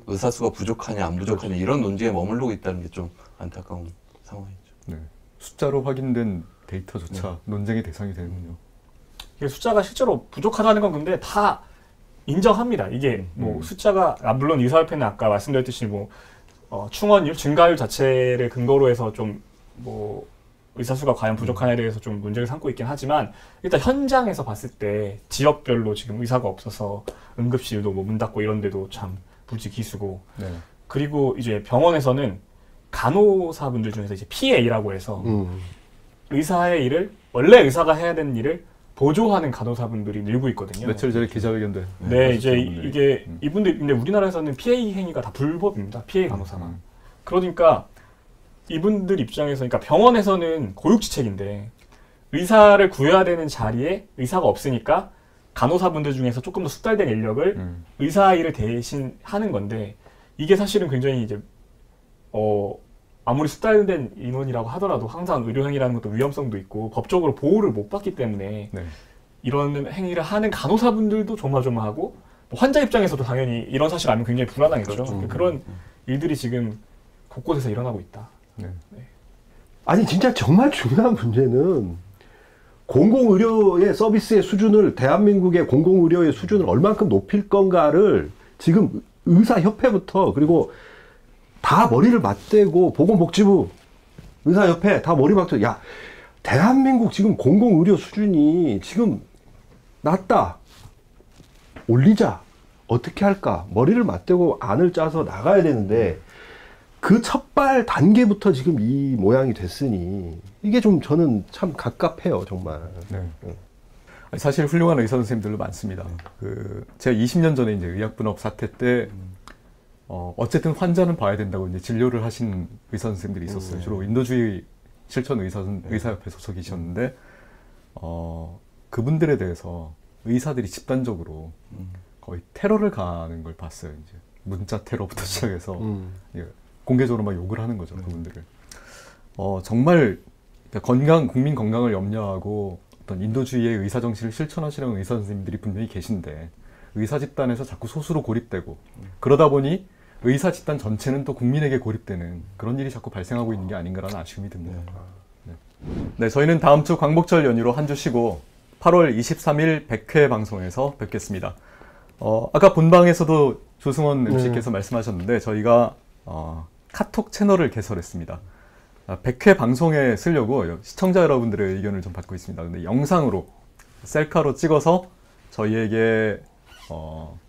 의사 수가 부족하냐 안 부족하냐 이런 논쟁에 머무르고 있다는 게 좀 안타까운 상황이죠. 네. 숫자로 확인된 데이터조차 논쟁의 대상이 되는군요. 이게 숫자가 실제로 부족하다는 건 근데 다 인정합니다. 이게 뭐 숫자가 물론 의사협회는 아까 말씀드렸듯이 뭐 충원율 증가율 자체를 근거로 해서 좀 뭐 의사 수가 과연 부족하냐에 대해서 좀 문제를 삼고 있긴 하지만 일단 현장에서 봤을 때 지역별로 지금 의사가 없어서 응급실도 뭐 문 닫고 이런 데도 참 부지기수고 그리고 이제 병원에서는 간호사분들 중에서 이제 PA라고 해서 의사의 일을 원래 의사가 해야 되는 일을 보조하는 간호사분들이 늘고 있거든요. 며칠 전에 기자회견대. 네, 이제 이게 이분들 근데 우리나라에서는 PA 행위가 다 불법입니다. PA 간호사가. 그러니까 이분들 입장에서 그러니까 병원에서는 고육지책인데 의사를 구해야 되는 자리에 의사가 없으니까 간호사분들 중에서 조금 더 숙달된 인력을 의사 일을 대신 하는 건데 이게 사실은 굉장히 이제 아무리 숙달된 인원이라고 하더라도 항상 의료행위라는 것도 위험성도 있고 법적으로 보호를 못 받기 때문에 이런 행위를 하는 간호사분들도 조마조마하고 환자 입장에서도 당연히 이런 사실 알면 굉장히 불안하겠죠. 그런 일들이 지금 곳곳에서 일어나고 있다. 아니 진짜 정말 중요한 문제는 공공의료의 서비스의 수준을 대한민국의 공공의료의 수준을 얼만큼 높일 건가를 지금 의사협회부터 그리고 다 머리를 맞대고 보건복지부, 의사협회 다 머리 맞대고 야 대한민국 지금 공공의료 수준이 지금 낮다. 올리자. 어떻게 할까? 머리를 맞대고 안을 짜서 나가야 되는데 그 첫발 단계부터 지금 이 모양이 됐으니 이게 좀 저는 참 갑갑해요 정말. 사실 훌륭한 의사 선생님들도 많습니다. 제가 20년 전에 이제 의학분업 사태 때 어쨌든 환자는 봐야 된다고 이제 진료를 하신 의사 선생님들이 있었어요. 주로 인도주의 실천 의사협회 소속이셨는데 그분들에 대해서 의사들이 집단적으로 거의 테러를 가하는 걸 봤어요. 이제 문자 테러부터 시작해서 공개적으로 막 욕을 하는 거죠, 그분들을. 정말 국민 건강을 염려하고 어떤 인도주의의 의사 정신을 실천하시는 의사 선생님들이 분명히 계신데 의사 집단에서 자꾸 소수로 고립되고 그러다 보니 의사 집단 전체는 또 국민에게 고립되는 그런 일이 자꾸 발생하고 있는 게 아닌가라는 아쉬움이 듭니다. 네, 저희는 다음 주 광복절 연휴로 한 주 쉬고 8월 23일 100회 방송에서 뵙겠습니다. 아까 본방에서도 조승원 MC께서 말씀하셨는데 저희가 카톡 채널을 개설했습니다. 100회 방송에 쓰려고 시청자 여러분들의 의견을 좀 받고 있습니다. 근데 영상으로 셀카로 찍어서 저희에게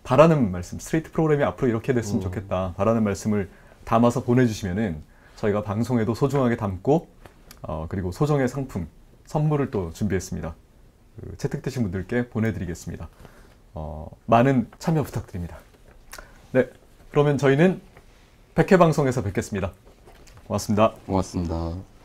바라는 말씀, 스트레이트 프로그램이 앞으로 이렇게 됐으면 좋겠다, 바라는 말씀을 담아서 보내주시면은 저희가 방송에도 소중하게 담고 그리고 소정의 상품, 선물을 또 준비했습니다. 채택되신 분들께 보내드리겠습니다. 많은 참여 부탁드립니다. 네, 그러면 저희는 100회 방송에서 뵙겠습니다. 고맙습니다. 고맙습니다.